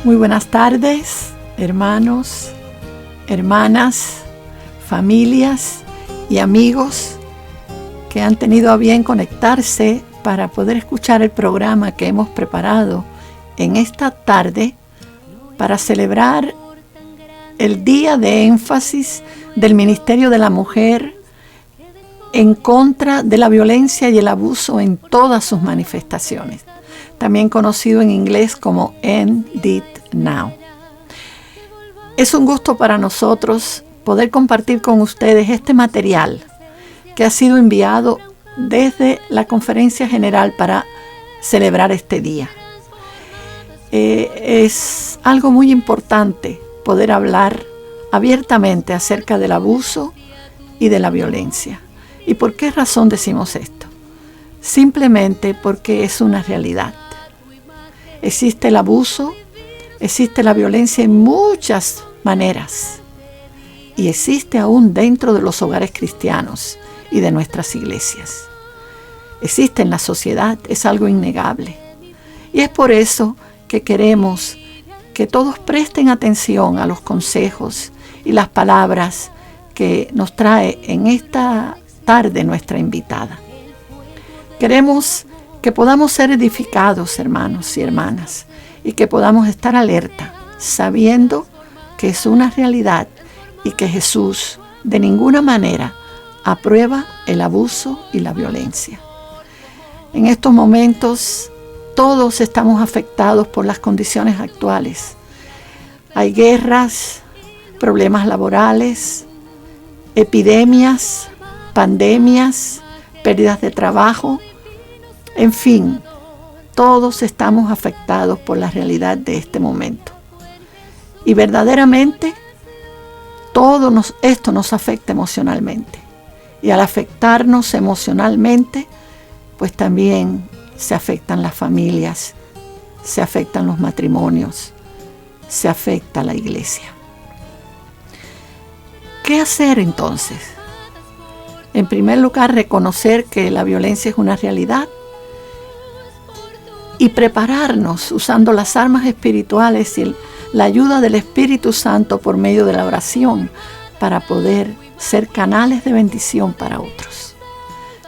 Muy buenas tardes, hermanos, hermanas, familias y amigos que han tenido a bien conectarse para poder escuchar el programa que hemos preparado en esta tarde para celebrar el día de énfasis del Ministerio de la Mujer en contra de la violencia y el abuso en todas sus manifestaciones, también conocido en inglés como End It Now. Es un gusto para nosotros poder compartir con ustedes este material que ha sido enviado desde la Conferencia General para celebrar este día. Es algo muy importante poder hablar abiertamente acerca del abuso y de la violencia. ¿Y por qué razón decimos esto? Simplemente porque es una realidad. Existe el abuso, existe la violencia en muchas maneras y existe aún dentro de los hogares cristianos y de nuestras iglesias. Existe en la sociedad, es algo innegable. Y es por eso que queremos que todos presten atención a los consejos y las palabras que nos trae en esta tarde nuestra invitada. Queremos que podamos ser edificados, hermanos y hermanas, y que podamos estar alerta, sabiendo que es una realidad y que Jesús de ninguna manera aprueba el abuso y la violencia. En estos momentos todos estamos afectados por las condiciones actuales. Hay guerras, problemas laborales, epidemias, pandemias, pérdidas de trabajo. En fin, todos estamos afectados por la realidad de este momento. Y verdaderamente, esto nos afecta emocionalmente. Y al afectarnos emocionalmente, pues también se afectan las familias, se afectan los matrimonios, se afecta la iglesia. ¿Qué hacer entonces? En primer lugar, reconocer que la violencia es una realidad y prepararnos usando las armas espirituales y la ayuda del Espíritu Santo por medio de la oración para poder ser canales de bendición para otros.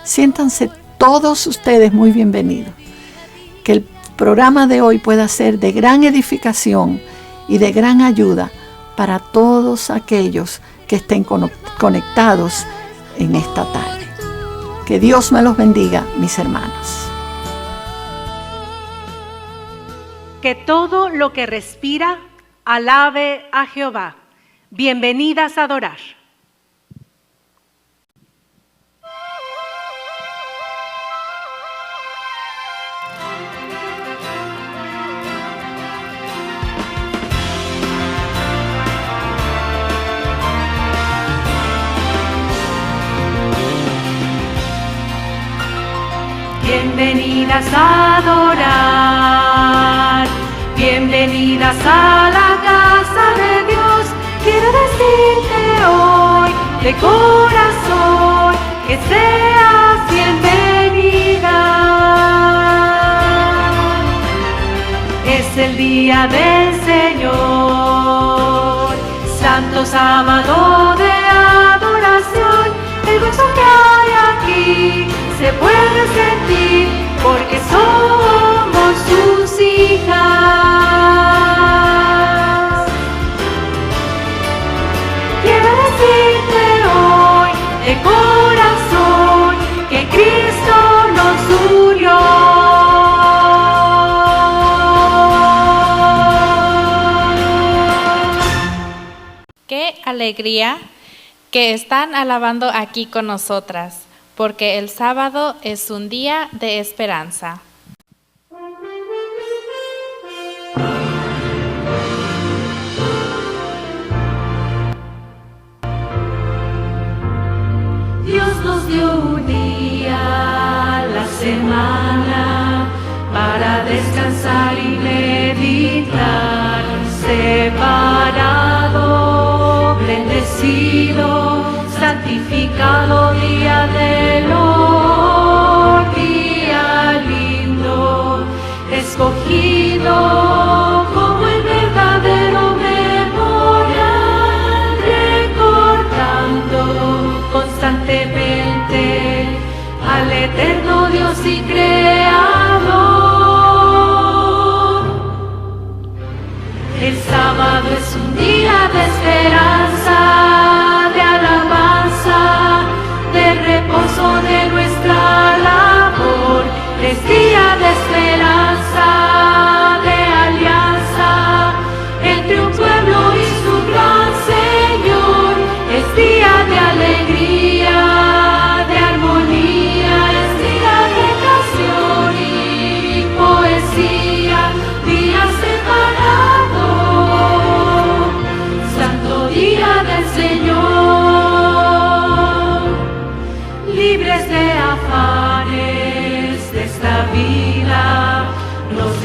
Siéntanse todos ustedes muy bienvenidos. Que el programa de hoy pueda ser de gran edificación y de gran ayuda para todos aquellos que estén conectados en esta tarde. Que Dios me los bendiga, mis hermanos. Que todo lo que respira alabe a Jehová. Bienvenidas a adorar. Bienvenidas a adorar, bienvenidas a la casa de Dios. Quiero decirte hoy de corazón que seas bienvenida. Es el día del Señor, santo sábado de adoración. El gozo que hay aquí se puede sentir porque somos sus hijas. Quiero decirte hoy de corazón que Cristo nos unió. Qué alegría que están alabando aquí con nosotras, porque el sábado es un día de esperanza. Dios nos dio un día a la semana para descansar y meditar, separado, bendecido, santificado día del Lord, día lindo, escogido como el bebé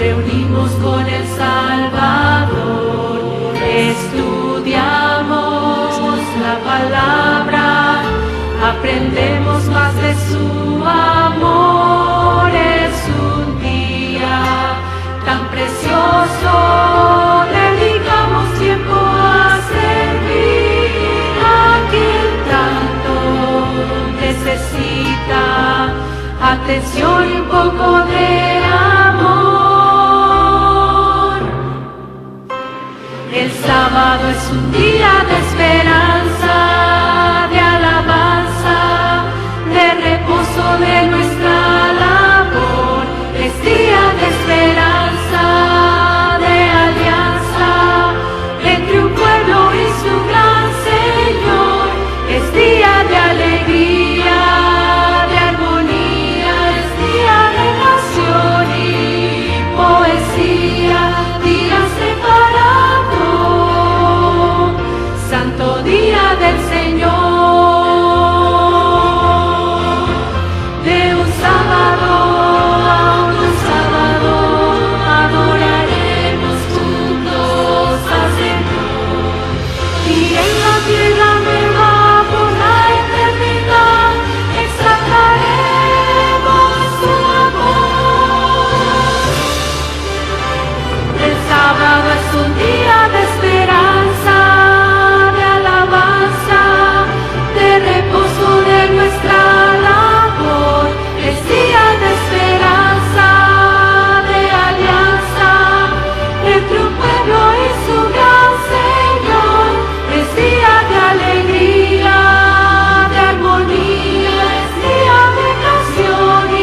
reunimos con el Salvador, estudiamos la palabra, aprendemos más de su amor. Es un día tan precioso, dedicamos tiempo a servir a quien tanto necesita atención y un poco de amor. El sábado es un día de esperanza, de alabanza, de reposo de nuestra labor. Es día de esperanza, de alianza entre un pueblo y su gran Señor. Es día de alegría, de armonía, es día de canción y poesía, día separado, santo día del Señor. De un sábado a otro sábado adoraremos juntos al Señor. Y en la tierra nueva por la eternidad exaltaremos su amor. El sábado es un día de esperanza, de alabanza, de reposo de nuestra labor. Es día de esperanza, de alianza entre un pueblo y su gran Señor. Es día de alegría, de armonía, es día de canción y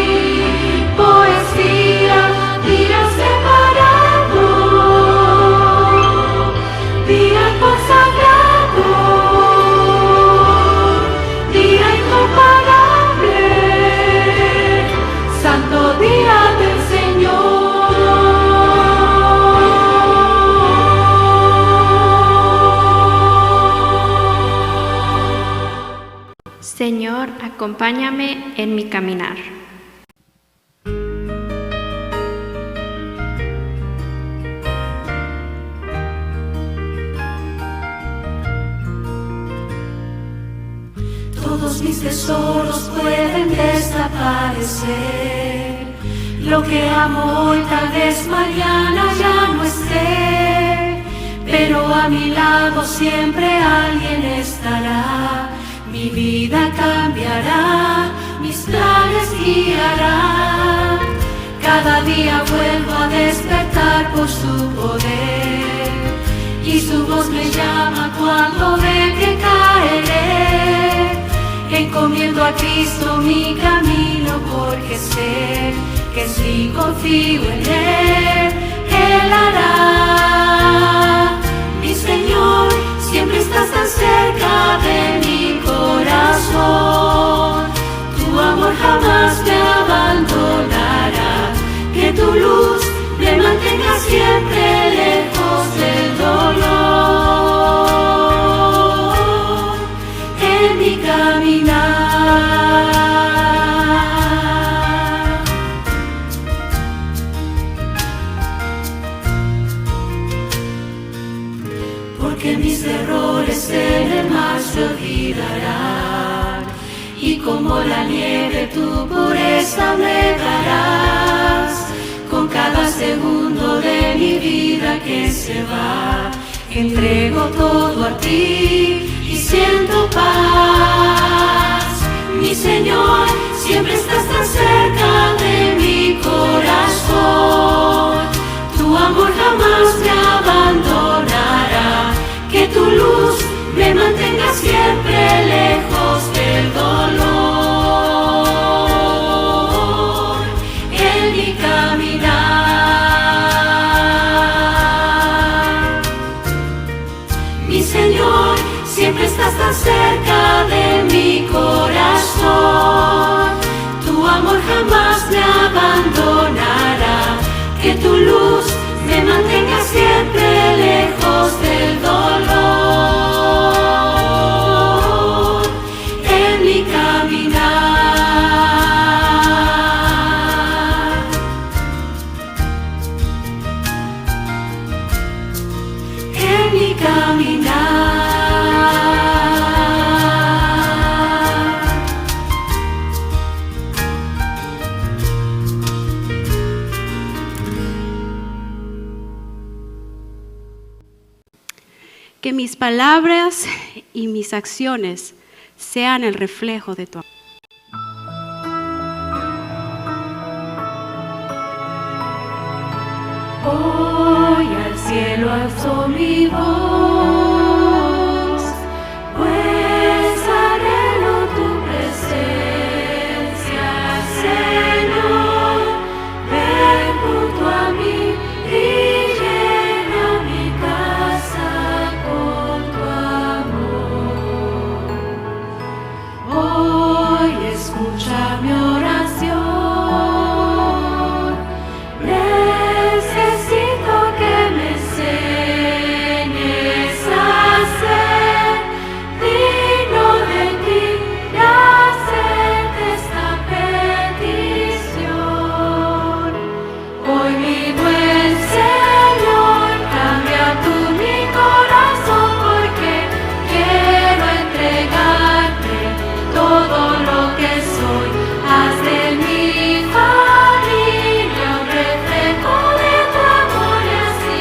poesía, día separado, día consagrado, día incomparable, santo día del Señor. Señor, acompáñame en mi caminar. Todos mis tesoros pueden desaparecer. Lo que amo hoy tal vez mañana ya no esté, pero a mi lado siempre alguien estará. Mi vida cambiará, mis planes guiará. Cada día vuelvo a despertar por su poder, y su voz me llama cuando ve que caeré. Encomiendo a Cristo mi camino porque sé que si confío en Él hará. Mi Señor, siempre estás tan cerca de mi corazón. Tu amor jamás me abandonará. Que tu luz me mantenga siempre lejos del dolor en mi caminar. Porque mis errores en el mar se olvidarán, y como la nieve tu pureza me darás. Con cada segundo de mi vida que se va, entrego todo a ti y siento paz. Mi Señor, siempre estás tan cerca de mi corazón. Tu amor jamás me abandonará. Que tu luz me mantenga siempre lejos del dolor en mi caminar. Mi Señor, siempre estás tan cerca de mi corazón. Tu amor jamás me abandonará. Que tu luz me mantenga siempre lejos del dolor en mi caminar. caminar. Que mis palabras y mis acciones sean el reflejo de tu amor. Hoy al cielo alzo mi voz, pues anhelo tu presencia, Señor. Ven junto a mí y llena mi casa con tu amor. Hoy escucha mi oración. Necesito que me enseñes a ser digno de ti y hacerte esta petición. Hoy mi buen Señor, cambia tú mi corazón, porque quiero entregarte todo lo que soy. Haz de mi familia un reflejo de tu amor, y así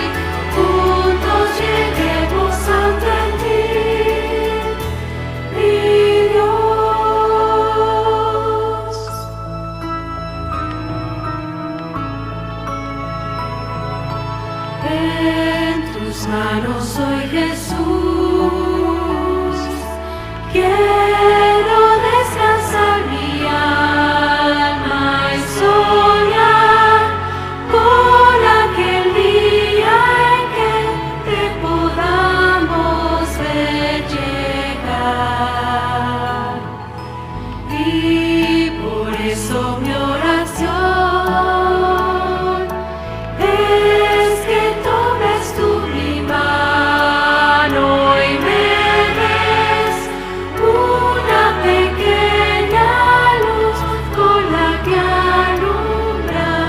juntos lleguemos ante ti, mi Dios. En tus manos soy Jesús, quiero descansar mi alma y soñar con aquel día en que te podamos ver llegar. Y por eso mi oración es que tomes tú mi mano y me des una pequeña luz con la que alumbrar.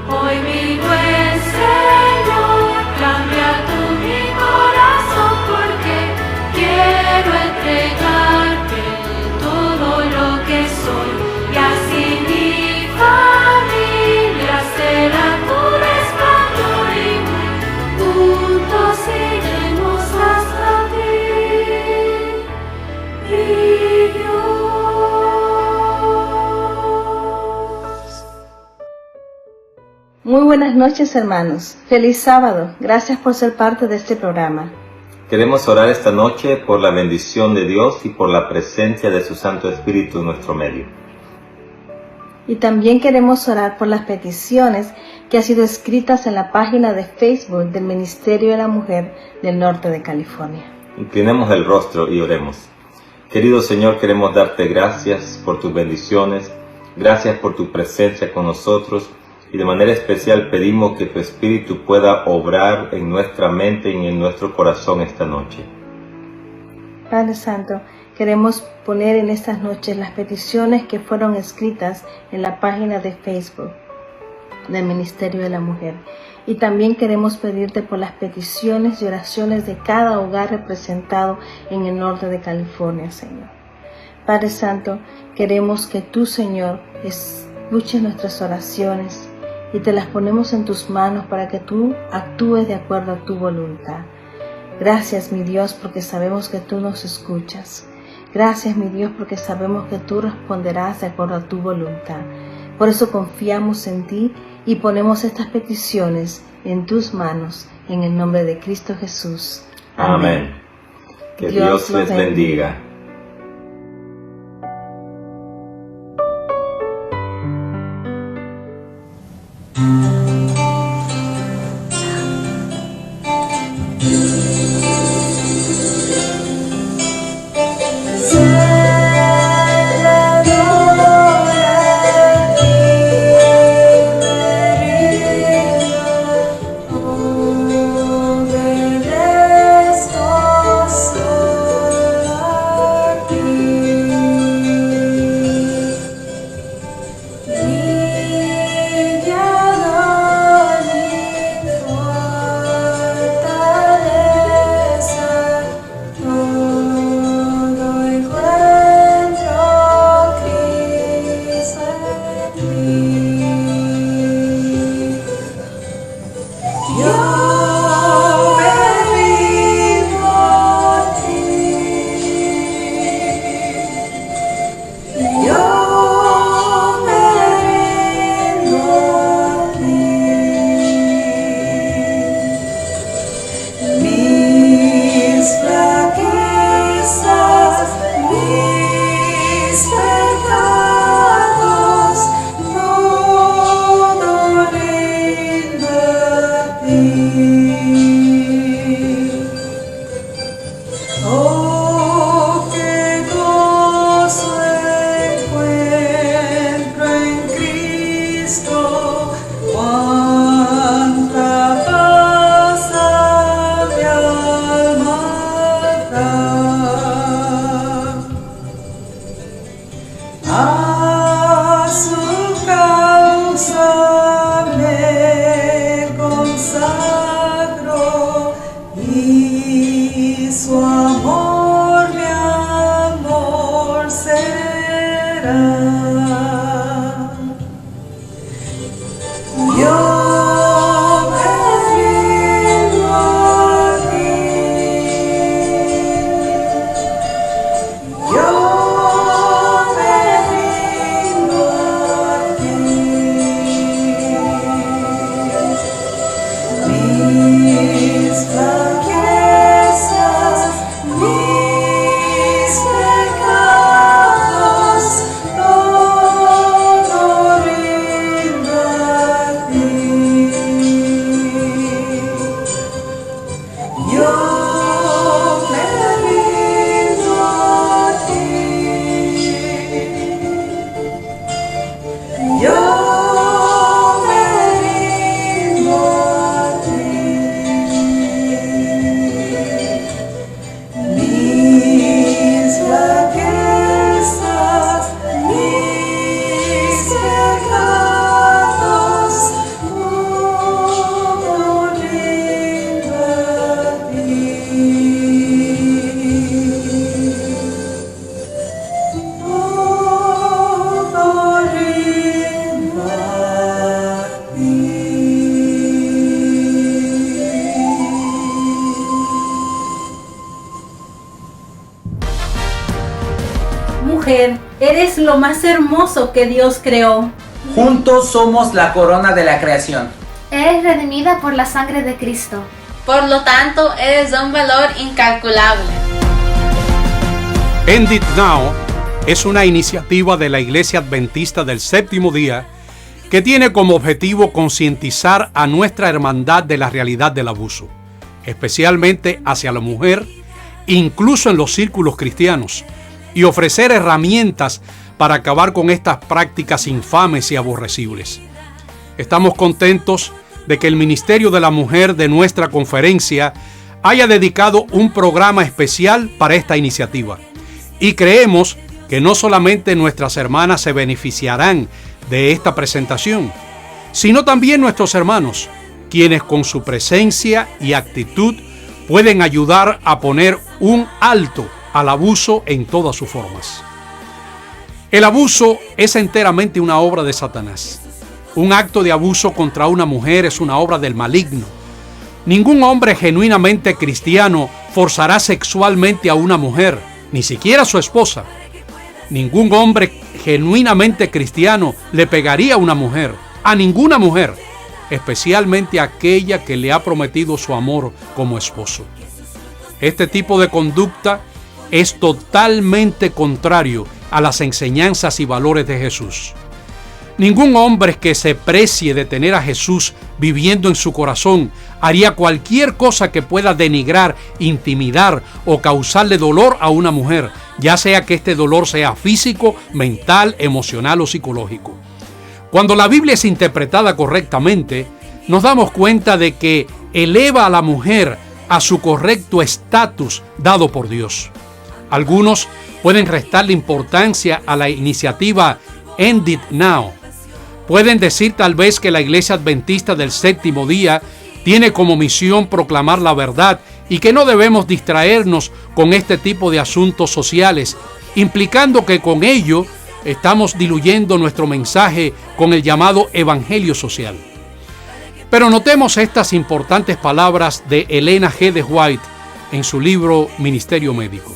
Hoy mi buen Señor, cambia tú mi corazón, porque quiero entregarte todo lo que soy, y así mi familia será tu resplandor, y juntos iremos hasta ti, mi Dios. Muy buenas noches, hermanos. Feliz sábado. Gracias por ser parte de este programa. Queremos orar esta noche por la bendición de Dios y por la presencia de su Santo Espíritu en nuestro medio. Y también queremos orar por las peticiones que han sido escritas en la página de Facebook del Ministerio de la Mujer del Norte de California. Inclinemos el rostro y oremos. Querido Señor, queremos darte gracias por tus bendiciones, gracias por tu presencia con nosotros, y de manera especial pedimos que tu Espíritu pueda obrar en nuestra mente y en nuestro corazón esta noche. Padre Santo, queremos poner en estas noches las peticiones que fueron escritas en la página de Facebook del Ministerio de la Mujer. Y también queremos pedirte por las peticiones y oraciones de cada hogar representado en el norte de California, Señor. Padre Santo, queremos que tú, Señor, escuches nuestras oraciones y te las ponemos en tus manos para que tú actúes de acuerdo a tu voluntad. Gracias, mi Dios, porque sabemos que tú nos escuchas. Gracias, mi Dios, porque sabemos que tú responderás de acuerdo a tu voluntad. Por eso confiamos en ti y ponemos estas peticiones en tus manos, en el nombre de Cristo Jesús. Amén. Que Dios les bendiga. mujer, eres lo más hermoso que Dios creó. Juntos somos la corona de la creación. Eres redimida por la sangre de Cristo. Por lo tanto, eres de un valor incalculable. End It Now es una iniciativa de la Iglesia Adventista del Séptimo Día que tiene como objetivo concientizar a nuestra hermandad de la realidad del abuso, especialmente hacia la mujer, incluso en los círculos cristianos, y ofrecer herramientas para acabar con estas prácticas infames y aborrecibles. Estamos contentos de que el Ministerio de la Mujer de nuestra conferencia haya dedicado un programa especial para esta iniciativa. Y creemos que no solamente nuestras hermanas se beneficiarán de esta presentación, sino también nuestros hermanos, quienes con su presencia y actitud pueden ayudar a poner un alto al abuso en todas sus formas. El abuso es enteramente una obra de Satanás. Un acto de abuso contra una mujer es una obra del maligno. Ningún hombre genuinamente cristiano forzará sexualmente a una mujer, ni siquiera a su esposa. Ningún hombre genuinamente cristiano le pegaría a una mujer, a ninguna mujer, especialmente a aquella que le ha prometido su amor como esposo. Este tipo de conducta es totalmente contrario a las enseñanzas y valores de Jesús. Ningún hombre que se precie de tener a Jesús viviendo en su corazón haría cualquier cosa que pueda denigrar, intimidar o causarle dolor a una mujer, ya sea que este dolor sea físico, mental, emocional o psicológico. Cuando la Biblia es interpretada correctamente, nos damos cuenta de que eleva a la mujer a su correcto estatus dado por Dios. Algunos pueden restarle importancia a la iniciativa End It Now. Pueden decir tal vez que la Iglesia Adventista del Séptimo Día tiene como misión proclamar la verdad y que no debemos distraernos con este tipo de asuntos sociales, implicando que con ello estamos diluyendo nuestro mensaje con el llamado Evangelio Social. Pero notemos estas importantes palabras de Elena G. de White en su libro Ministerio Médico.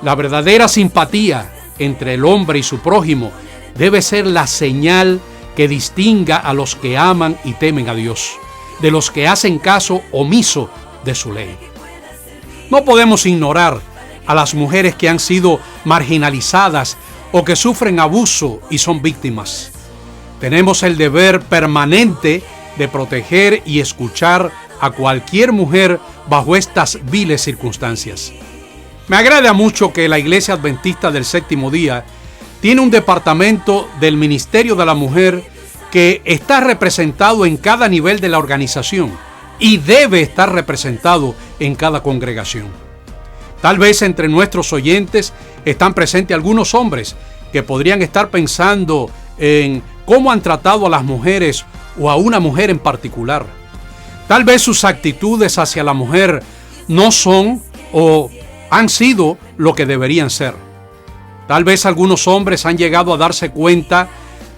La verdadera simpatía entre el hombre y su prójimo debe ser la señal que distinga a los que aman y temen a Dios, de los que hacen caso omiso de su ley. No podemos ignorar a las mujeres que han sido marginalizadas o que sufren abuso y son víctimas. Tenemos el deber permanente de proteger y escuchar a cualquier mujer bajo estas viles circunstancias. Me agrada mucho que la Iglesia Adventista del Séptimo Día tiene un departamento del Ministerio de la Mujer que está representado en cada nivel de la organización y debe estar representado en cada congregación. Tal vez entre nuestros oyentes están presentes algunos hombres que podrían estar pensando en cómo han tratado a las mujeres o a una mujer en particular. Tal vez sus actitudes hacia la mujer no son o han sido lo que deberían ser. Tal vez algunos hombres han llegado a darse cuenta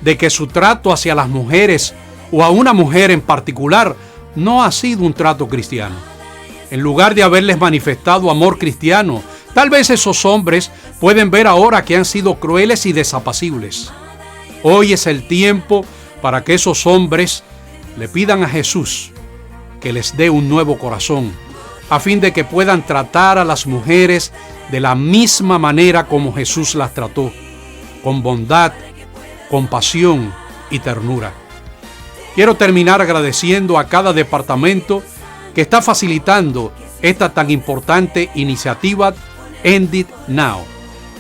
de que su trato hacia las mujeres o a una mujer en particular no ha sido un trato cristiano. En lugar de haberles manifestado amor cristiano, tal vez esos hombres pueden ver ahora que han sido crueles y desapacibles. Hoy es el tiempo para que esos hombres le pidan a Jesús que les dé un nuevo corazón, a fin de que puedan tratar a las mujeres de la misma manera como Jesús las trató, con bondad, compasión y ternura. Quiero terminar agradeciendo a cada departamento que está facilitando esta tan importante iniciativa End It Now.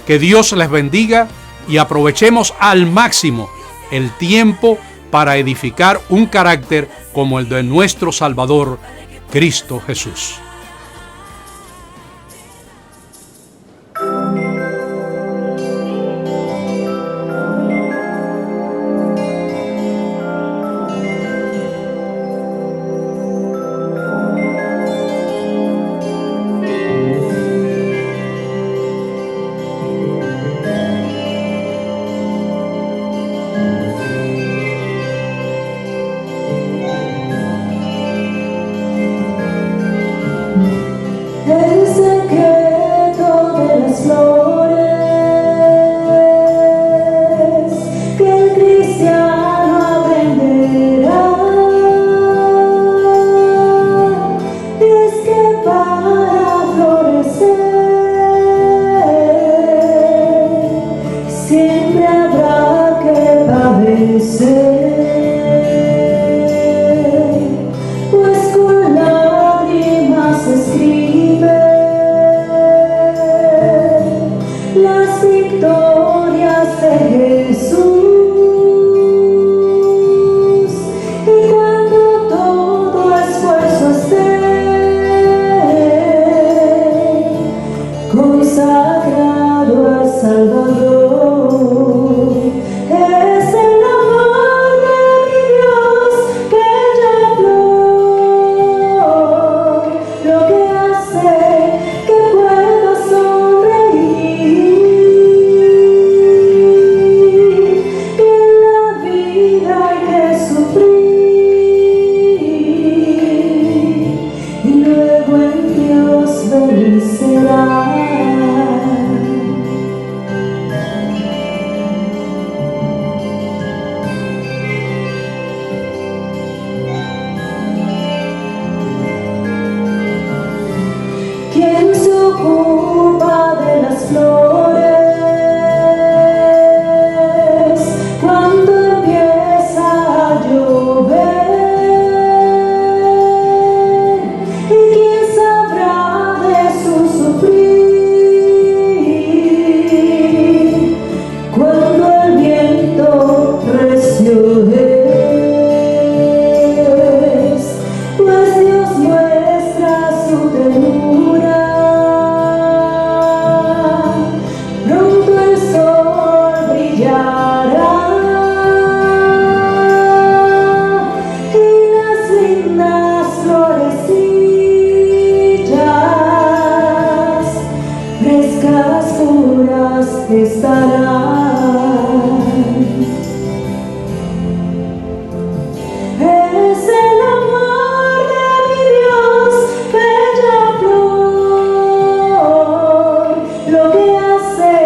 Que Dios les bendiga y aprovechemos al máximo el tiempo para edificar un carácter como el de nuestro Salvador, Cristo Jesús. Es el amor de mi Dios, bella flor, lo que hace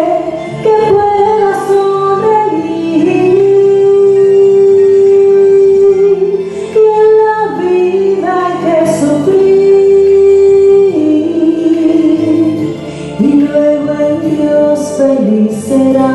que pueda sonreír. Y en la vida hay que sufrir, y luego en Dios feliz será.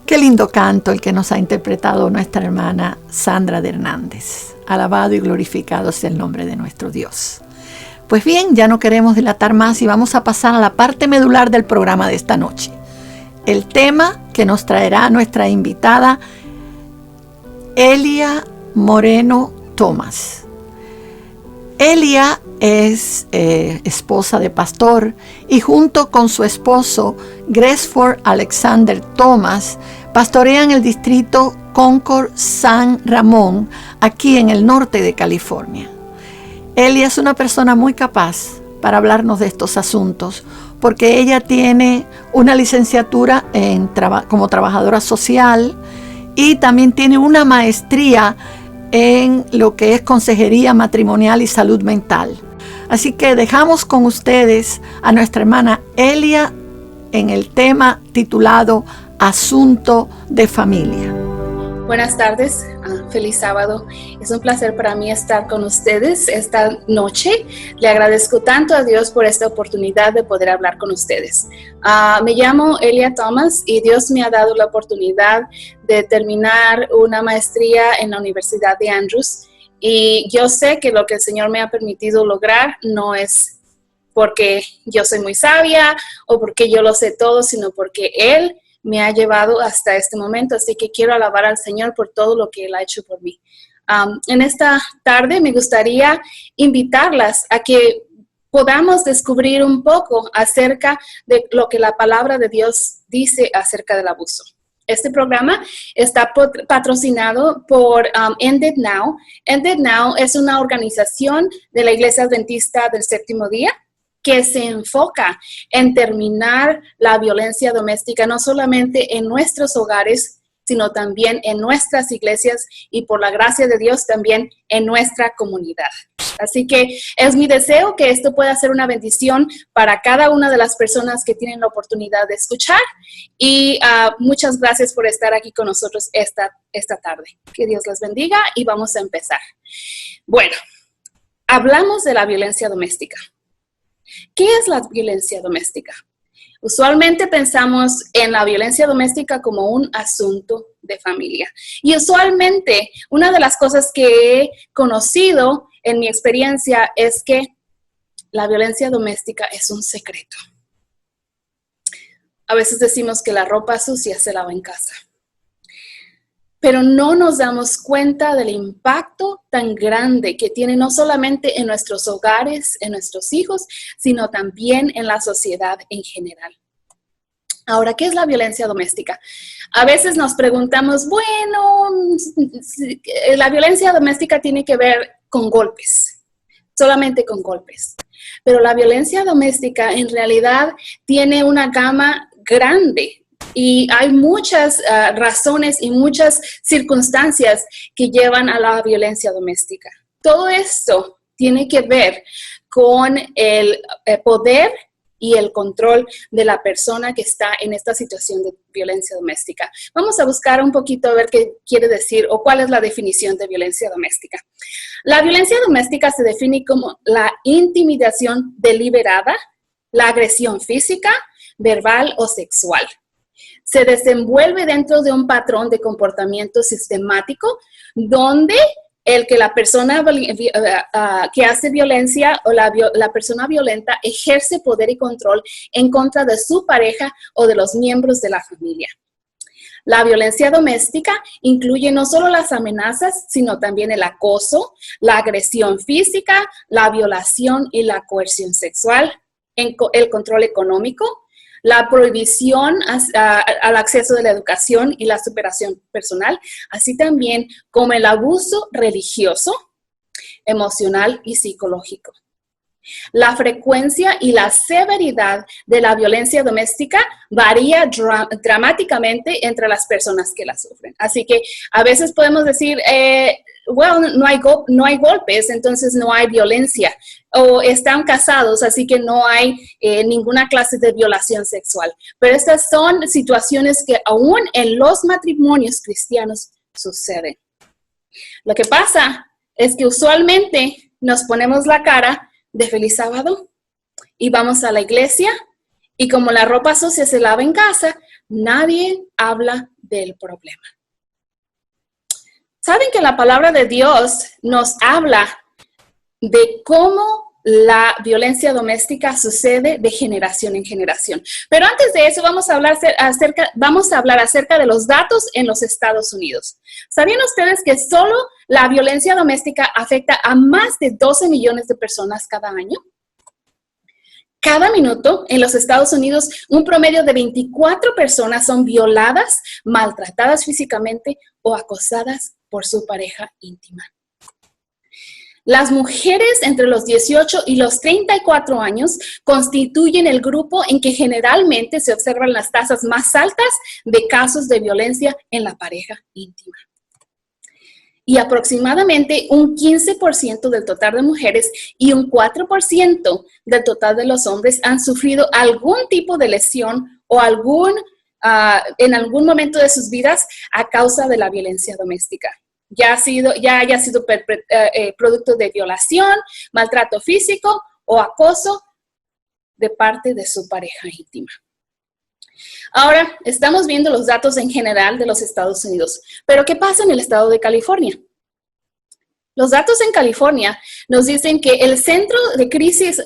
Qué lindo canto el que nos ha interpretado nuestra hermana Sandra de Hernández. Alabado y glorificado sea el nombre de nuestro Dios. Pues bien, ya no queremos dilatar más y vamos a pasar a la parte medular del programa de esta noche. El tema que nos traerá nuestra invitada Elia Moreno Thomas. Elia es esposa de pastor y junto con su esposo Gresford Alexander Thomas pastorean el distrito Concord San Ramón aquí en el norte de California. Elia es una persona muy capaz para hablarnos de estos asuntos porque ella tiene una licenciatura como trabajadora social y también tiene una maestría en lo que es consejería matrimonial y salud mental. Así que dejamos con ustedes a nuestra hermana Elia en el tema titulado Asunto de Familia. Buenas tardes, feliz sábado. Es un placer para mí estar con ustedes esta noche. Le agradezco tanto a Dios por esta oportunidad de poder hablar con ustedes. Me llamo Elia Thomas y Dios me ha dado la oportunidad de terminar una maestría en la Universidad de Andrews. Y yo sé que lo que el Señor me ha permitido lograr no es porque yo soy muy sabia o porque yo lo sé todo, sino porque Él me ha llevado hasta este momento. Así que quiero alabar al Señor por todo lo que Él ha hecho por mí. En esta tarde me gustaría invitarlas a que podamos descubrir un poco acerca de lo que la palabra de Dios dice acerca del abuso. Este programa está patrocinado por End It Now. End It Now es una organización de la Iglesia Adventista del Séptimo Día que se enfoca en terminar la violencia doméstica, no solamente en nuestros hogares, sino también en nuestras iglesias y por la gracia de Dios también en nuestra comunidad. Así que es mi deseo que esto pueda ser una bendición para cada una de las personas que tienen la oportunidad de escuchar y muchas gracias por estar aquí con nosotros esta tarde. Que Dios les bendiga y vamos a empezar. Bueno, hablamos de la violencia doméstica. ¿Qué es la violencia doméstica? Usualmente pensamos en la violencia doméstica como un asunto de familia. Y usualmente una de las cosas que he conocido en mi experiencia es que la violencia doméstica es un secreto. A veces decimos que la ropa sucia se lava en casa. Pero no nos damos cuenta del impacto tan grande que tiene no solamente en nuestros hogares, en nuestros hijos, sino también en la sociedad en general. Ahora, ¿qué es la violencia doméstica? A veces nos preguntamos, bueno, la violencia doméstica tiene que ver con golpes, solamente con golpes. Pero la violencia doméstica en realidad tiene una gama grande. Y hay muchas razones y muchas circunstancias que llevan a la violencia doméstica. Todo esto tiene que ver con el poder y el control de la persona que está en esta situación de violencia doméstica. Vamos a buscar un poquito a ver qué quiere decir o cuál es la definición de violencia doméstica. La violencia doméstica se define como la intimidación deliberada, la agresión física, verbal o sexual. Se desenvuelve dentro de un patrón de comportamiento sistemático donde la persona que hace violencia o la persona violenta ejerce poder y control en contra de su pareja o de los miembros de la familia. La violencia doméstica incluye no solo las amenazas, sino también el acoso, la agresión física, la violación y la coerción sexual, el control económico, la prohibición al acceso de la educación y la superación personal, así también como el abuso religioso, emocional y psicológico. La frecuencia y la severidad de la violencia doméstica varía dramáticamente entre las personas que la sufren. Así que a veces podemos decir, no hay golpes, entonces no hay violencia. O están casados, así que no hay ninguna clase de violación sexual. Pero estas son situaciones que aún en los matrimonios cristianos suceden. Lo que pasa es que usualmente nos ponemos la cara de feliz sábado y vamos a la iglesia y como la ropa sucia se lava en casa, nadie habla del problema. ¿Saben que la palabra de Dios nos habla de cómo la violencia doméstica sucede de generación en generación? Pero antes de eso vamos a hablar acerca de los datos en los Estados Unidos. ¿Sabían ustedes que solo la violencia doméstica afecta a más de 12 millones de personas cada año? Cada minuto en los Estados Unidos, un promedio de 24 personas son violadas, maltratadas físicamente o acosadas por su pareja íntima. Las mujeres entre los 18 y los 34 años constituyen el grupo en que generalmente se observan las tasas más altas de casos de violencia en la pareja íntima. Y aproximadamente un 15% del total de mujeres y un 4% del total de los hombres han sufrido algún tipo de lesión o en algún momento de sus vidas a causa de la violencia doméstica. Ya haya sido producto de violación, maltrato físico o acoso de parte de su pareja íntima. Ahora, estamos viendo los datos en general de los Estados Unidos, pero ¿qué pasa en el estado de California? Los datos en California nos dicen que los centros de crisis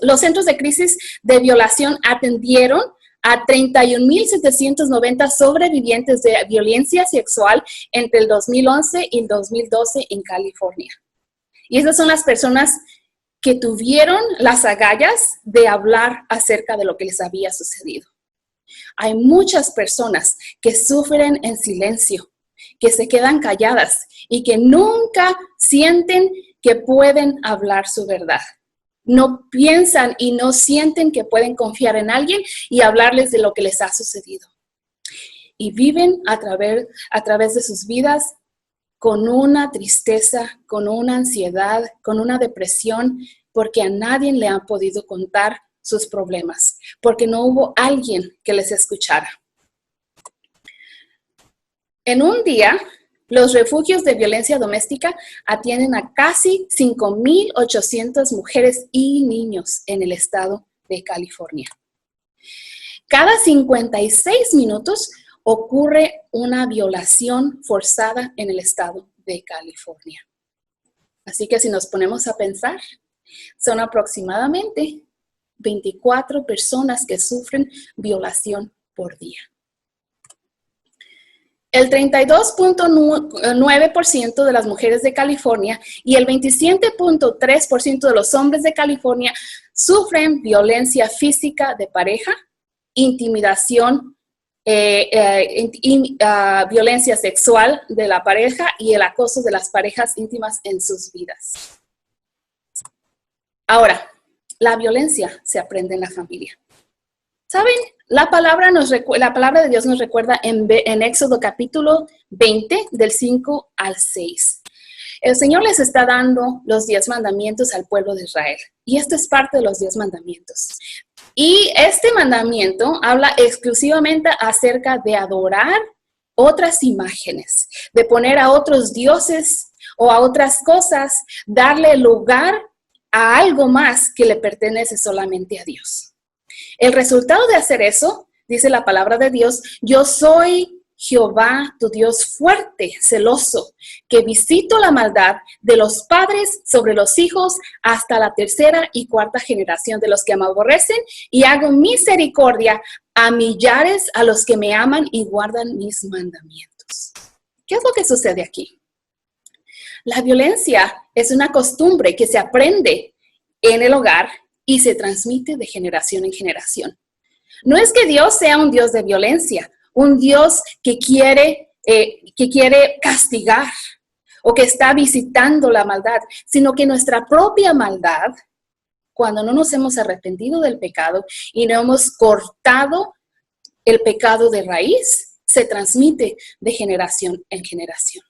de violación atendieron a 31,790 sobrevivientes de violencia sexual entre el 2011 y el 2012 en California. Y esas son las personas que tuvieron las agallas de hablar acerca de lo que les había sucedido. Hay muchas personas que sufren en silencio, que se quedan calladas y que nunca sienten que pueden hablar su verdad. No piensan y no sienten que pueden confiar en alguien y hablarles de lo que les ha sucedido. Y viven a través de sus vidas con una tristeza, con una ansiedad, con una depresión, porque a nadie le han podido contar sus problemas, porque no hubo alguien que les escuchara. En un día, los refugios de violencia doméstica atienden a casi 5,800 mujeres y niños en el estado de California. Cada 56 minutos ocurre una violación forzada en el estado de California. Así que si nos ponemos a pensar, son aproximadamente 24 personas que sufren violación por día. El 32,9% de las mujeres de California y el 27,3% de los hombres de California sufren violencia física de pareja, intimidación, violencia sexual de la pareja y el acoso de las parejas íntimas en sus vidas. Ahora, la violencia se aprende en la familia. ¿Saben? La palabra de Dios nos recuerda en Éxodo capítulo 20, del 5 al 6. El Señor les está dando los 10 mandamientos al pueblo de Israel. Y esto es parte de los 10 mandamientos. Y este mandamiento habla exclusivamente acerca de adorar otras imágenes, de poner a otros dioses o a otras cosas, darle lugar a algo más que le pertenece solamente a Dios. El resultado de hacer eso, dice la palabra de Dios, yo soy Jehová, tu Dios fuerte, celoso, que visito la maldad de los padres sobre los hijos hasta la 3ª y 4ª generación de los que me aborrecen, y hago misericordia a millares a los que me aman y guardan mis mandamientos. ¿Qué es lo que sucede aquí? La violencia es una costumbre que se aprende en el hogar y se transmite de generación en generación. No es que Dios sea un Dios de violencia, un Dios que quiere castigar o que está visitando la maldad, sino que nuestra propia maldad, cuando no nos hemos arrepentido del pecado y no hemos cortado el pecado de raíz, se transmite de generación en generación.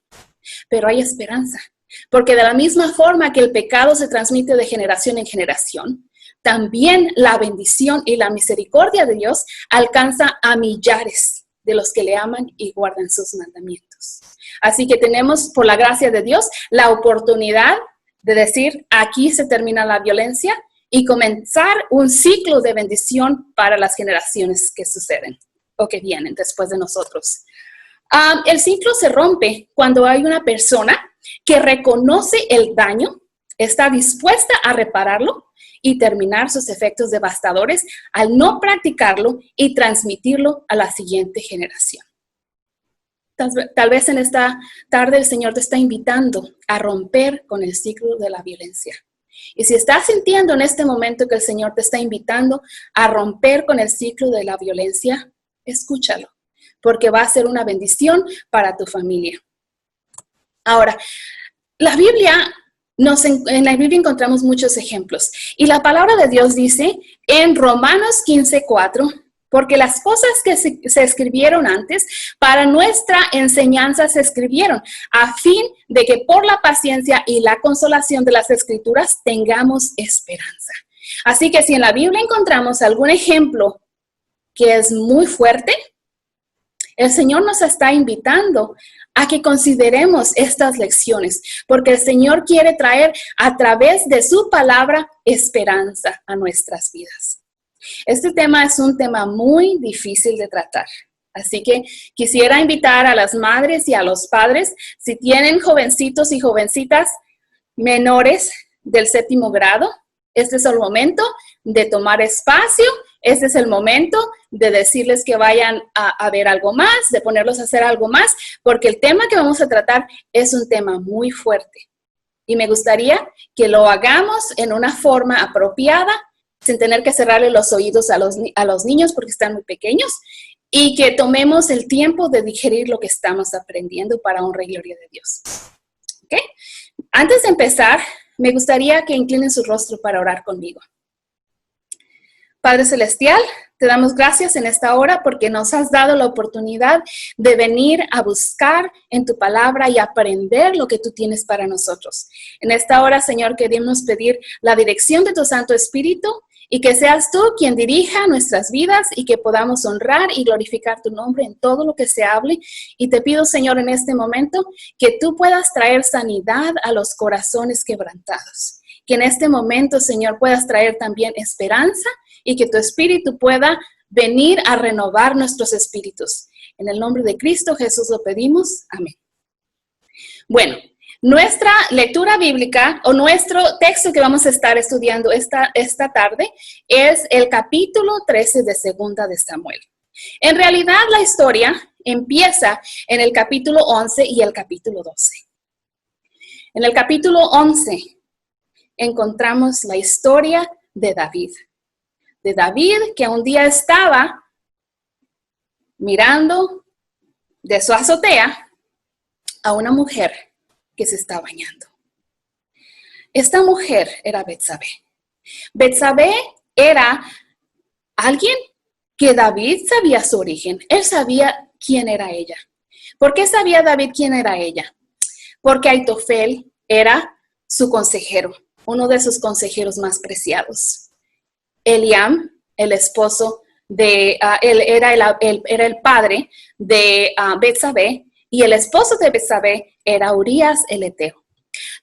Pero hay esperanza, porque de la misma forma que el pecado se transmite de generación en generación, también la bendición y la misericordia de Dios alcanza a millares de los que le aman y guardan sus mandamientos. Así que tenemos, por la gracia de Dios, la oportunidad de decir, aquí se termina la violencia y comenzar un ciclo de bendición para las generaciones que suceden o que vienen después de nosotros. El ciclo se rompe cuando hay una persona que reconoce el daño, está dispuesta a repararlo y terminar sus efectos devastadores al no practicarlo y transmitirlo a la siguiente generación. Tal vez en esta tarde el Señor te está invitando a romper con el ciclo de la violencia. Y si estás sintiendo en este momento que el Señor te está invitando a romper con el ciclo de la violencia, escúchalo, porque va a ser una bendición para tu familia. Ahora, en la Biblia encontramos muchos ejemplos. Y la palabra de Dios dice en Romanos 15:4, porque las cosas que se escribieron antes, para nuestra enseñanza se escribieron, a fin de que por la paciencia y la consolación de las Escrituras tengamos esperanza. Así que si en la Biblia encontramos algún ejemplo que es muy fuerte, el Señor nos está invitando a que consideremos estas lecciones, porque el Señor quiere traer a través de su palabra esperanza a nuestras vidas. Este tema es un tema muy difícil de tratar, así que quisiera invitar a las madres y a los padres, si tienen jovencitos y jovencitas menores del 7º grado, este es el momento de tomar espacio. Este es el momento de decirles que vayan a ver algo más, de ponerlos a hacer algo más, porque el tema que vamos a tratar es un tema muy fuerte. Y me gustaría que lo hagamos en una forma apropiada, sin tener que cerrarle los oídos a los niños porque están muy pequeños, y que tomemos el tiempo de digerir lo que estamos aprendiendo para honra y gloria de Dios. ¿Okay? Antes de empezar, me gustaría que inclinen su rostro para orar conmigo. Padre Celestial, te damos gracias en esta hora porque nos has dado la oportunidad de venir a buscar en tu palabra y aprender lo que tú tienes para nosotros. En esta hora, Señor, queremos pedir la dirección de tu Santo Espíritu y que seas tú quien dirija nuestras vidas y que podamos honrar y glorificar tu nombre en todo lo que se hable. Y te pido, Señor, en este momento que tú puedas traer sanidad a los corazones quebrantados. Que en este momento, Señor, puedas traer también esperanza y que tu Espíritu pueda venir a renovar nuestros espíritus. En el nombre de Cristo Jesús lo pedimos. Amén. Bueno, nuestra lectura bíblica o nuestro texto que vamos a estar estudiando esta tarde es el capítulo 13 de Segunda de Samuel. En realidad, la historia empieza en el capítulo 11 y el capítulo 12. En el capítulo 11 encontramos la historia de David. De David, que un día estaba mirando de su azotea a una mujer que se está bañando. Esta mujer era Betsabé. Betsabé era alguien que David sabía su origen. Él sabía quién era ella. ¿Por qué sabía David quién era ella? Porque Aitofel era su consejero, uno de sus consejeros más preciados. Eliam, el esposo de, él era el padre de Betsabé, y el esposo de Betsabé era Urías el Heteo.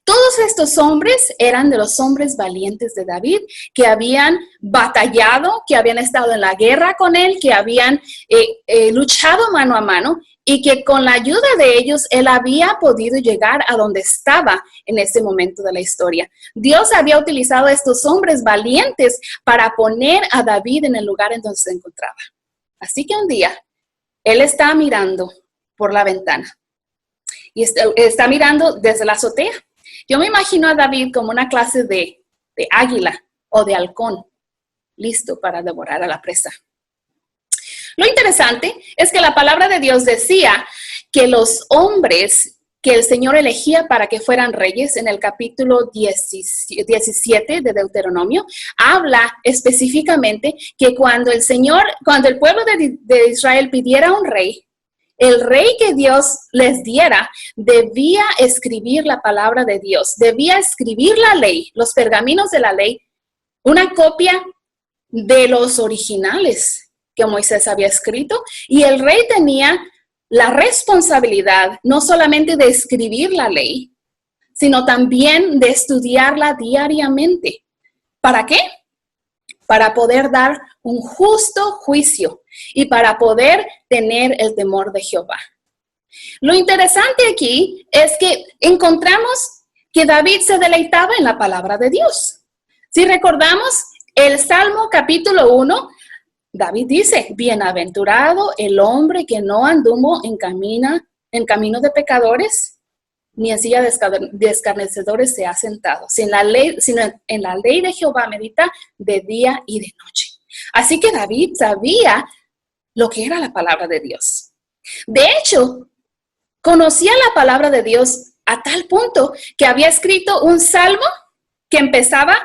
Todos estos hombres eran de los hombres valientes de David, que habían batallado, que habían estado en la guerra con él, que habían luchado mano a mano, y que con la ayuda de ellos él había podido llegar a donde estaba en ese momento de la historia. Dios había utilizado a estos hombres valientes para poner a David en el lugar en donde se encontraba. Así que un día él estaba mirando por la ventana y está mirando desde la azotea. Yo me imagino a David como una clase de águila o de halcón, listo para devorar a la presa. Lo interesante es que la palabra de Dios decía que los hombres que el Señor elegía para que fueran reyes, en el capítulo 17 de Deuteronomio, habla específicamente que cuando el pueblo de Israel pidiera un rey, el rey que Dios les diera debía escribir la palabra de Dios, debía escribir la ley, los pergaminos de la ley, una copia de los originales que Moisés había escrito, y el rey tenía la responsabilidad no solamente de escribir la ley, sino también de estudiarla diariamente. ¿Para qué? Para poder dar un justo juicio y para poder tener el temor de Jehová. Lo interesante aquí es que encontramos que David se deleitaba en la palabra de Dios. Si recordamos el Salmo capítulo 1, David dice, bienaventurado el hombre que no anduvo en camino de pecadores, ni en silla de escarnecedores se ha sentado, sino en la ley de Jehová medita de día y de noche. Así que David sabía lo que era la palabra de Dios. De hecho, conocía la palabra de Dios a tal punto que había escrito un salmo que empezaba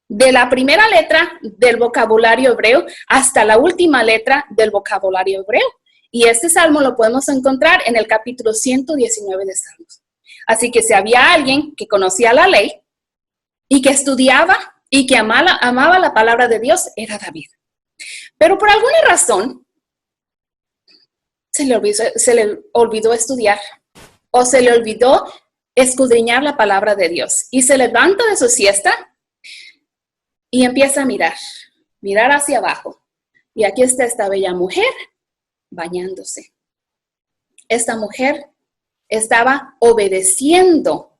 de la primera letra del vocabulario hebreo hasta la última letra del vocabulario hebreo. Y este salmo lo podemos encontrar en el capítulo 119 de Salmos. Así que si había alguien que conocía la ley y que estudiaba y que amaba la palabra de Dios, era David. Pero por alguna razón se le olvidó estudiar o se le olvidó escudriñar la palabra de Dios. Y se levanta de su siesta y empieza a mirar hacia abajo. Y aquí está esta bella mujer bañándose. Esta mujer estaba obedeciendo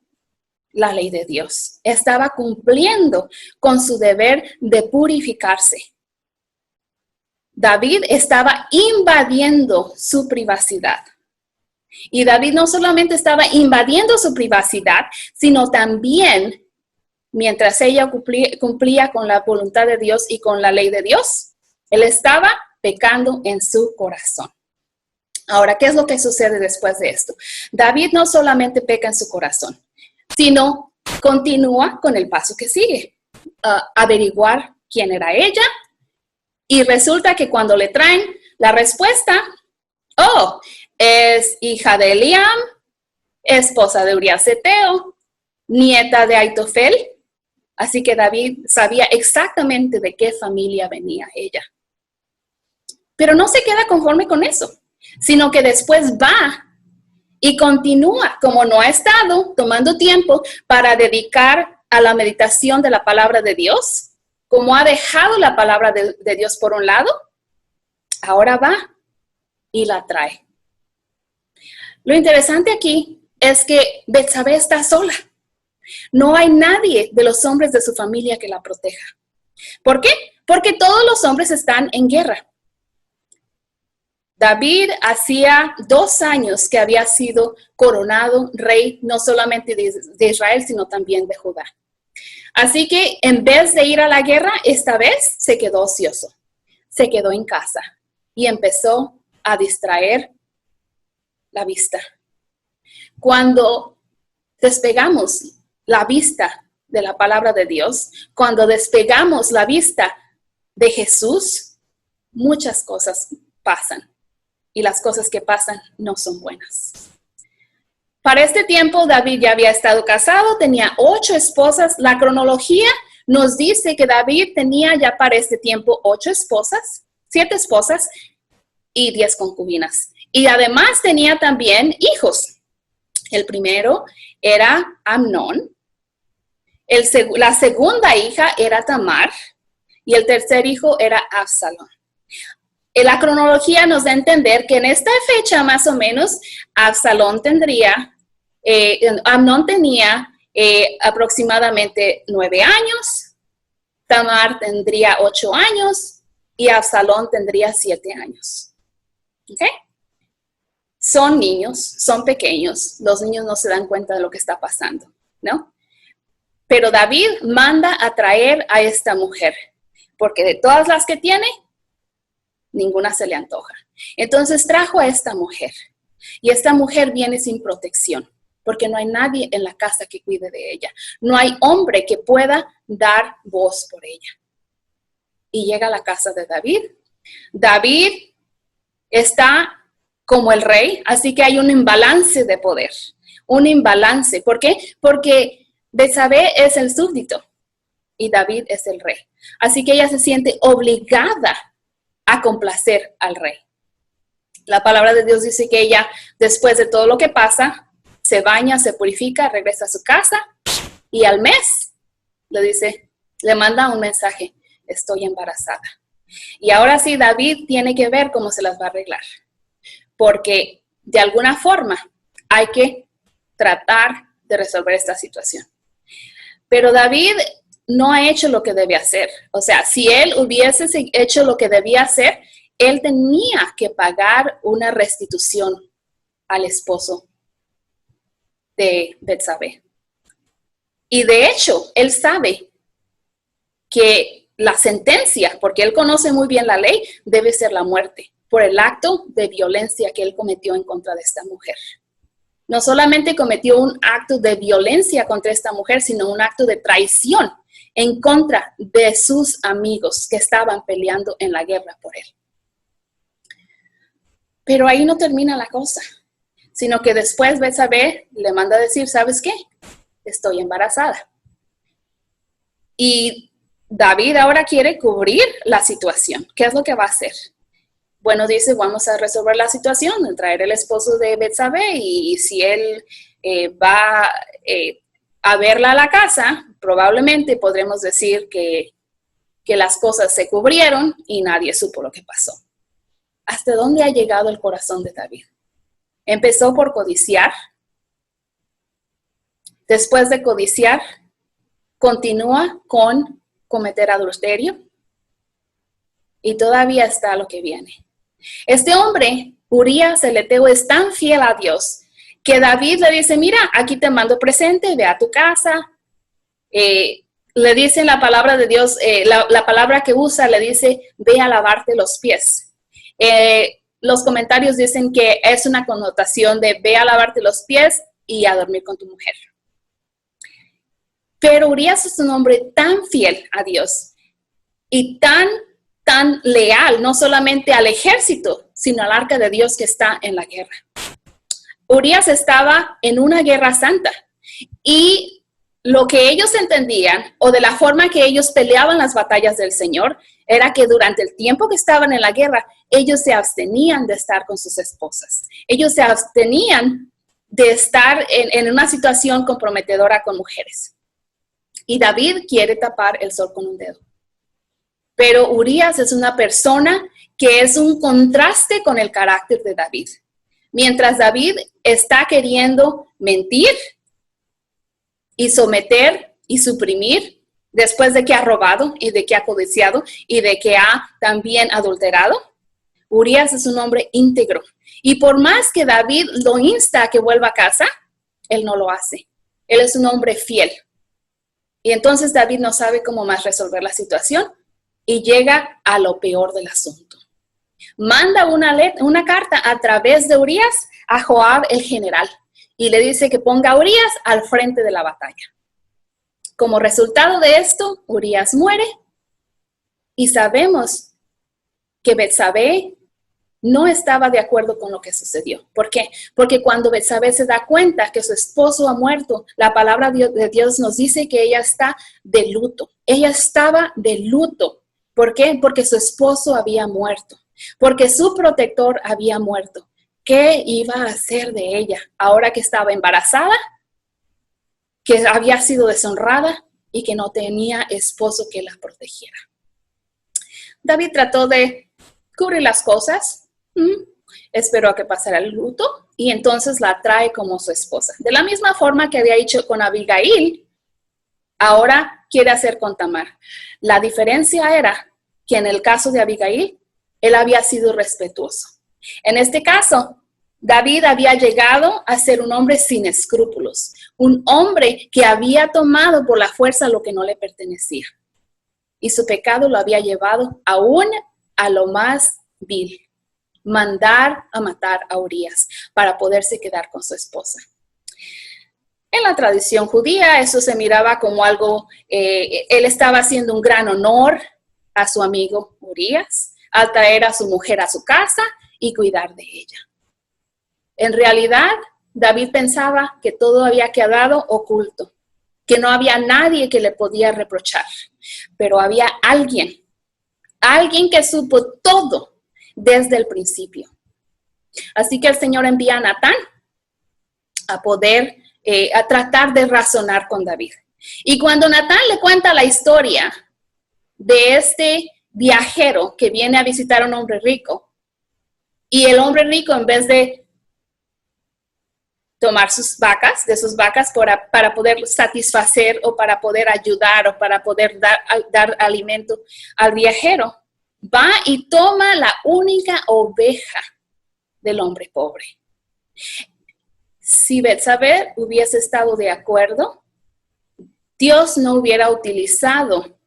la ley de Dios. Estaba cumpliendo con su deber de purificarse. David estaba invadiendo su privacidad. Y David no solamente estaba invadiendo su privacidad, sino también mientras ella cumplía con la voluntad de Dios y con la ley de Dios, él estaba pecando en su corazón. Ahora, ¿qué es lo que sucede después de esto? David no solamente peca en su corazón, sino continúa con el paso que sigue, averiguar quién era ella, y resulta que cuando le traen la respuesta, es hija de Eliam, esposa de Urías Heteo, nieta de Aitofel. Así que David sabía exactamente de qué familia venía ella. Pero no se queda conforme con eso, sino que después va y continúa, como no ha estado tomando tiempo para dedicar a la meditación de la palabra de Dios, como ha dejado la palabra de Dios por un lado, ahora va y la trae. Lo interesante aquí es que Betsabé está sola. No hay nadie de los hombres de su familia que la proteja. ¿Por qué? Porque todos los hombres están en guerra. David hacía 2 años que había sido coronado rey, no solamente de Israel, sino también de Judá. Así que en vez de ir a la guerra, esta vez se quedó ocioso. Se quedó en casa y empezó a distraer la vista. Cuando despegamos la vista de la palabra de Dios, cuando despegamos la vista de Jesús, muchas cosas pasan y las cosas que pasan no son buenas. Para este tiempo, David ya había estado casado, tenía 8 esposas. La cronología nos dice que David tenía ya para este tiempo 7 esposas y 10 concubinas. Y además tenía también hijos. El primero era Amnón. La segunda hija era Tamar. Y el tercer hijo era Absalón. La cronología nos da a entender que en esta fecha más o menos Amnón tenía aproximadamente 9 años, Tamar tendría 8 años y Absalón tendría 7 años. ¿Ok? Son niños, son pequeños, los niños no se dan cuenta de lo que está pasando, ¿no? Pero David manda a traer a esta mujer, porque de todas las que tiene, ninguna se le antoja. Entonces trajo a esta mujer, y esta mujer viene sin protección, porque no hay nadie en la casa que cuide de ella. No hay hombre que pueda dar voz por ella. Y llega a la casa de David. David está como el rey, así que hay un imbalance de poder. Un imbalance. ¿Por qué? Porque Betsabé es el súbdito y David es el rey. Así que ella se siente obligada a complacer al rey. La palabra de Dios dice que ella, después de todo lo que pasa, se baña, se purifica, regresa a su casa y al mes le manda un mensaje: estoy embarazada. Y ahora sí, David tiene que ver cómo se las va a arreglar, porque de alguna forma hay que tratar de resolver esta situación. Pero David no ha hecho lo que debe hacer. O sea, si él hubiese hecho lo que debía hacer, él tenía que pagar una restitución al esposo de Betsabé. Y de hecho, él sabe que la sentencia, porque él conoce muy bien la ley, debe ser la muerte por el acto de violencia que él cometió en contra de esta mujer. No solamente cometió un acto de violencia contra esta mujer, sino un acto de traición en contra de sus amigos que estaban peleando en la guerra por él. Pero ahí no termina la cosa, sino que después Betsabé le manda a decir: ¿sabes qué? Estoy embarazada. Y David ahora quiere cubrir la situación. ¿Qué es lo que va a hacer? Bueno, dice, vamos a resolver la situación, traer el esposo de Betsabé, y si él va a verla a la casa, probablemente podremos decir que las cosas se cubrieron y nadie supo lo que pasó. ¿Hasta dónde ha llegado el corazón de David? Empezó por codiciar. Después de codiciar, continúa con cometer adulterio. Y todavía está lo que viene. Este hombre, Urías el Eteo, es tan fiel a Dios que David le dice: mira, aquí te mando presente, ve a tu casa. Le dice en la palabra de Dios, la palabra que usa, le dice: ve a lavarte los pies. Los comentarios dicen que es una connotación de ve a lavarte los pies y a dormir con tu mujer. Pero Urías es un hombre tan fiel a Dios y tan leal, no solamente al ejército, sino al arca de Dios que está en la guerra. Urías estaba en una guerra santa y lo que ellos entendían, o de la forma que ellos peleaban las batallas del Señor, era que durante el tiempo que estaban en la guerra, ellos se abstenían de estar con sus esposas. Ellos se abstenían de estar en una situación comprometedora con mujeres. Y David quiere tapar el sol con un dedo. Pero Urías es una persona que es un contraste con el carácter de David. Mientras David está queriendo mentir y someter y suprimir, después de que ha robado y de que ha codiciado y de que ha también adulterado, Urías es un hombre íntegro. Y por más que David lo insta a que vuelva a casa, él no lo hace. Él es un hombre fiel. Y entonces David no sabe cómo más resolver la situación y llega a lo peor del asunto. Manda una carta a través de Urías a Joab, el general, y le dice que ponga a Urías al frente de la batalla. Como resultado de esto, Urías muere y sabemos que Betsabé no estaba de acuerdo con lo que sucedió. ¿Por qué? Porque cuando Betsabé se da cuenta que su esposo ha muerto, la palabra de Dios nos dice que ella está de luto. Ella estaba de luto. ¿Por qué? Porque su esposo había muerto. Porque su protector había muerto. ¿Qué iba a hacer de ella ahora que estaba embarazada? Que había sido deshonrada y que no tenía esposo que la protegiera. David trató de cubrir las cosas. Esperó a que pasara el luto y entonces la trae como su esposa. De la misma forma que había hecho con Abigail, ahora quiere hacer con Tamar. La diferencia era que en el caso de Abigail, él había sido respetuoso. En este caso, David había llegado a ser un hombre sin escrúpulos, un hombre que había tomado por la fuerza lo que no le pertenecía. Y su pecado lo había llevado aún a lo más vil. Mandar a matar a Urías para poderse quedar con su esposa. En la tradición judía eso se miraba como algo, él estaba haciendo un gran honor a su amigo Urías al traer a su mujer a su casa y cuidar de ella. En realidad, David pensaba que todo había quedado oculto, que no había nadie que le podía reprochar, pero había alguien que supo todo desde el principio. Así que el Señor envía a Natán a tratar de razonar con David. Y cuando Natán le cuenta la historia de este viajero que viene a visitar a un hombre rico, y el hombre rico, en vez de tomar de sus vacas para poder satisfacer o para poder ayudar o para poder dar alimento al viajero, va y toma la única oveja del hombre pobre. Si Betsabé hubiese estado de acuerdo, Dios no hubiera utilizado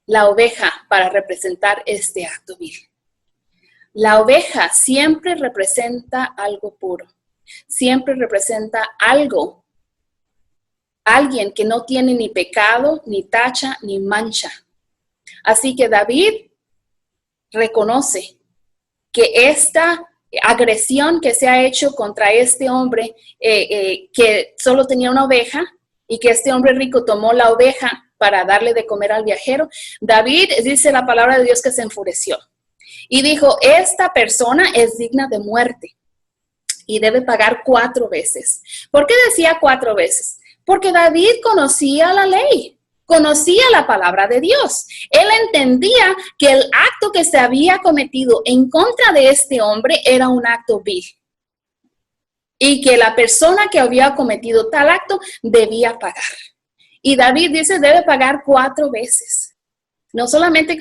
la oveja para representar este acto vil. La oveja siempre representa algo puro, siempre representa alguien que no tiene ni pecado, ni tacha, ni mancha. Así que David reconoce que esta agresión que se ha hecho contra este hombre que solo tenía una oveja y que este hombre rico tomó la oveja para darle de comer al viajero, David, dice la palabra de Dios, que se enfureció y dijo: esta persona es digna de muerte y debe pagar 4 veces. ¿Por qué decía 4 veces? Porque David conocía la ley. Conocía la palabra de Dios. Él entendía que el acto que se había cometido en contra de este hombre era un acto vil. Y que la persona que había cometido tal acto debía pagar. Y David dice, debe pagar 4 veces. No solamente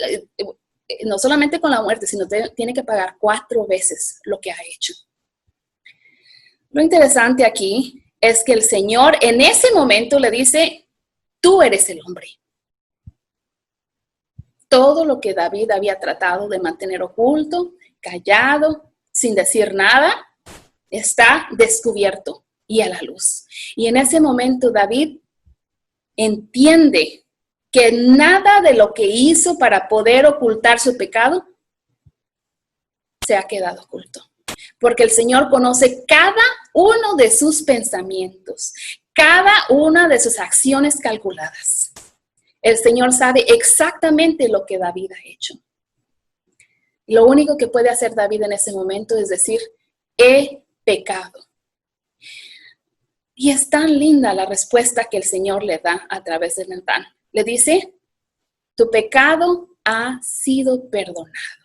con la muerte, sino tiene que pagar 4 veces lo que ha hecho. Lo interesante aquí es que el Señor en ese momento le dice: tú eres el hombre. Todo lo que David había tratado de mantener oculto, callado, sin decir nada, está descubierto y a la luz. Y en ese momento David entiende que nada de lo que hizo para poder ocultar su pecado se ha quedado oculto. Porque el Señor conoce cada uno de sus pensamientos, cada una de sus acciones calculadas. El Señor sabe exactamente lo que David ha hecho. Lo único que puede hacer David en ese momento es decir: he pecado. Y es tan linda la respuesta que el Señor le da a través de Natán. Le dice: tu pecado ha sido perdonado.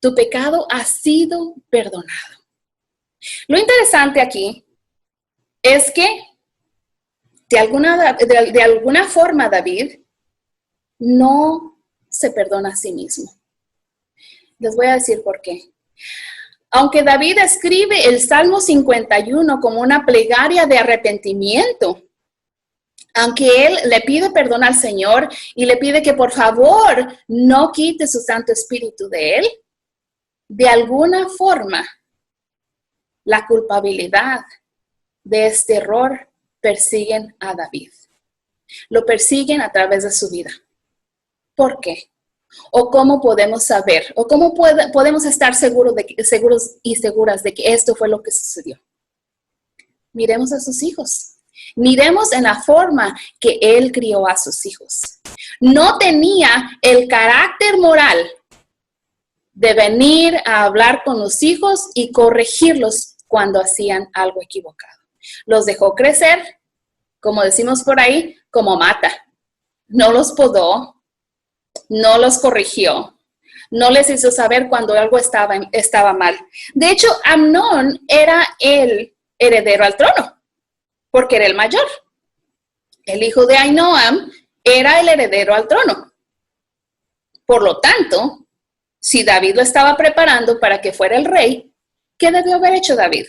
Tu pecado ha sido perdonado. Lo interesante aquí es que de alguna forma David no se perdona a sí mismo. Les voy a decir por qué. Aunque David escribe el Salmo 51 como una plegaria de arrepentimiento, aunque él le pide perdón al Señor y le pide que por favor no quite su Santo Espíritu de él, de alguna forma la culpabilidad de este error persiguen a David. Lo persiguen a través de su vida. ¿Por qué? ¿O cómo podemos saber? ¿O cómo podemos estar seguros y seguras de que esto fue lo que sucedió? Miremos a sus hijos. Miremos en la forma que él crió a sus hijos. No tenía el carácter moral de venir a hablar con los hijos y corregirlos cuando hacían algo equivocado. Los dejó crecer, como decimos por ahí, como mata. No los podó, no los corrigió, no les hizo saber cuando algo estaba mal. De hecho, Amnón era el heredero al trono, porque era el mayor. El hijo de Ahinoam era el heredero al trono. Por lo tanto, si David lo estaba preparando para que fuera el rey, ¿qué debió haber hecho David?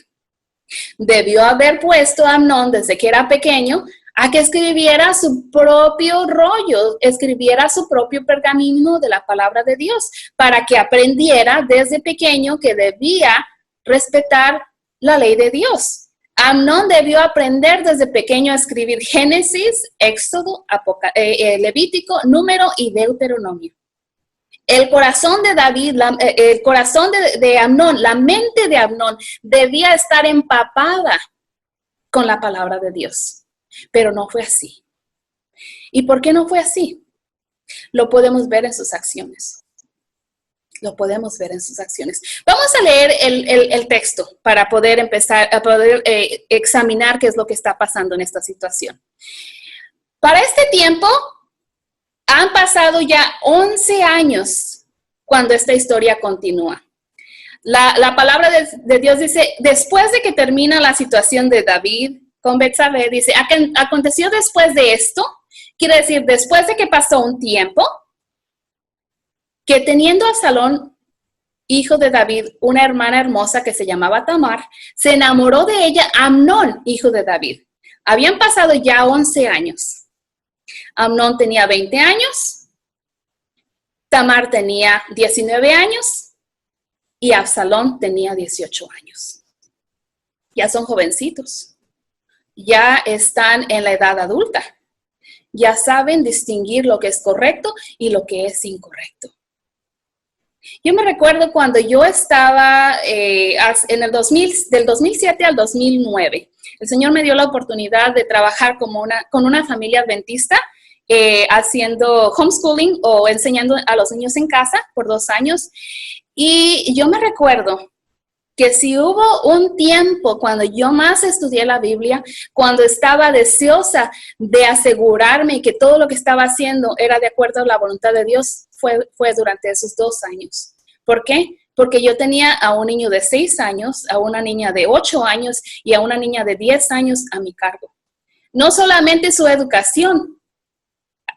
Debió haber puesto a Amnón desde que era pequeño a que escribiera su propio rollo, escribiera su propio pergamino de la palabra de Dios, para que aprendiera desde pequeño que debía respetar la ley de Dios. Amnón debió aprender desde pequeño a escribir Génesis, Éxodo, Levítico, Número y Deuteronomio. El corazón de David, el corazón de Amnón, la mente de Amnón debía estar empapada con la palabra de Dios. Pero no fue así. ¿Y por qué no fue así? Lo podemos ver en sus acciones. Lo podemos ver en sus acciones. Vamos a leer el texto para poder empezar a poder examinar qué es lo que está pasando en esta situación. Para este tiempo, han pasado ya 11 años cuando esta historia continúa. La palabra de Dios dice, después de que termina la situación de David con Betsabé, dice, aconteció después de esto, quiere decir, después de que pasó un tiempo, que teniendo Absalón, hijo de David, una hermana hermosa que se llamaba Tamar, se enamoró de ella Amnón, hijo de David. Habían pasado ya 11 años. Amnón tenía 20 años, Tamar tenía 19 años y Absalón tenía 18 años. Ya son jovencitos. Ya están en la edad adulta, ya saben distinguir lo que es correcto y lo que es incorrecto. Yo me recuerdo cuando yo estaba en el del 2007 al 2009, el Señor me dio la oportunidad de trabajar con una familia adventista, haciendo homeschooling o enseñando a los niños en casa por 2 años. Y yo me recuerdo que si hubo un tiempo cuando yo más estudié la Biblia, cuando estaba deseosa de asegurarme que todo lo que estaba haciendo era de acuerdo a la voluntad de Dios, fue durante esos 2 años. ¿Por qué? Porque yo tenía a un niño de 6 años, a una niña de 8 años y a una niña de 10 años a mi cargo. No solamente su educación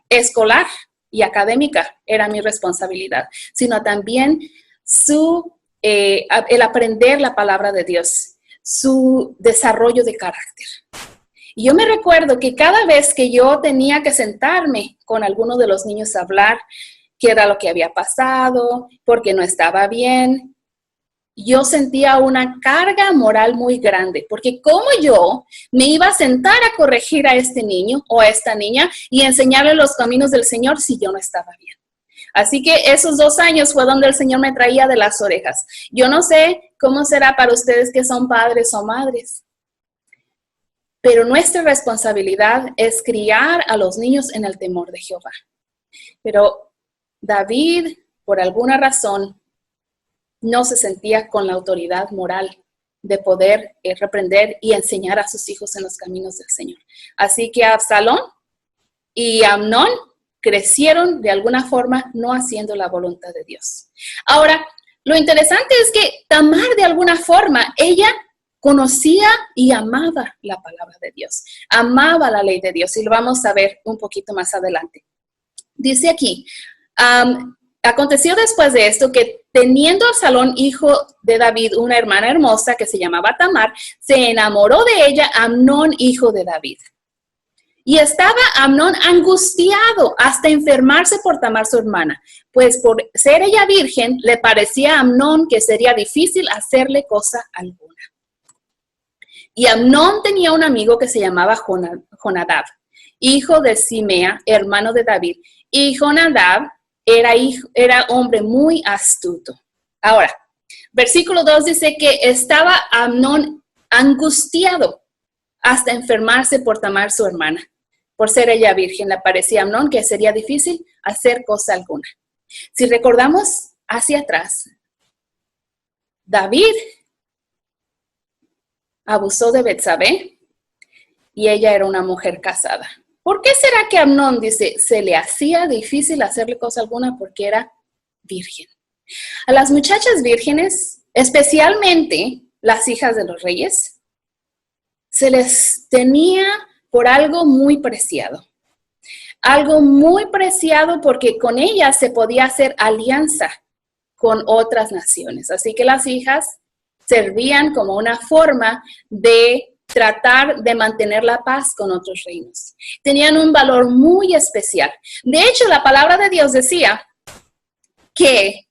escolar y académica era mi responsabilidad, sino también el aprender la palabra de Dios, su desarrollo de carácter. Y yo me recuerdo que cada vez que yo tenía que sentarme con alguno de los niños a hablar qué era lo que había pasado, porque no estaba bien, yo sentía una carga moral muy grande, porque ¿cómo yo me iba a sentar a corregir a este niño o a esta niña y enseñarle los caminos del Señor si yo no estaba bien? Así que esos 2 años fue donde el Señor me traía de las orejas. Yo no sé cómo será para ustedes que son padres o madres, pero nuestra responsabilidad es criar a los niños en el temor de Jehová. Pero David, por alguna razón, no se sentía con la autoridad moral de poder reprender y enseñar a sus hijos en los caminos del Señor. Así que Absalón y Amnón crecieron de alguna forma no haciendo la voluntad de Dios. Ahora, lo interesante es que Tamar de alguna forma, ella conocía y amaba la palabra de Dios, amaba la ley de Dios, y lo vamos a ver un poquito más adelante. Dice aquí, aconteció después de esto que teniendo Absalón, hijo de David, una hermana hermosa que se llamaba Tamar, se enamoró de ella Amnón, hijo de David. Y estaba Amnón angustiado hasta enfermarse por Tamar su hermana, pues por ser ella virgen, le parecía a Amnón que sería difícil hacerle cosa alguna. Y Amnón tenía un amigo que se llamaba Jonadab, hijo de Simea, hermano de David. Y Jonadab era hombre muy astuto. Ahora, versículo 2 dice que estaba Amnón angustiado hasta enfermarse por Tamar, su hermana. Por ser ella virgen, le parecía a Amnón que sería difícil hacer cosa alguna. Si recordamos hacia atrás, David abusó de Betsabé y ella era una mujer casada. ¿Por qué será que Amnón dice, se le hacía difícil hacerle cosa alguna? Porque era virgen. A las muchachas vírgenes, especialmente las hijas de los reyes, se les tenía por algo muy preciado. Algo muy preciado porque con ellas se podía hacer alianza con otras naciones. Así que las hijas servían como una forma de tratar de mantener la paz con otros reinos. Tenían un valor muy especial. De hecho, la palabra de Dios decía que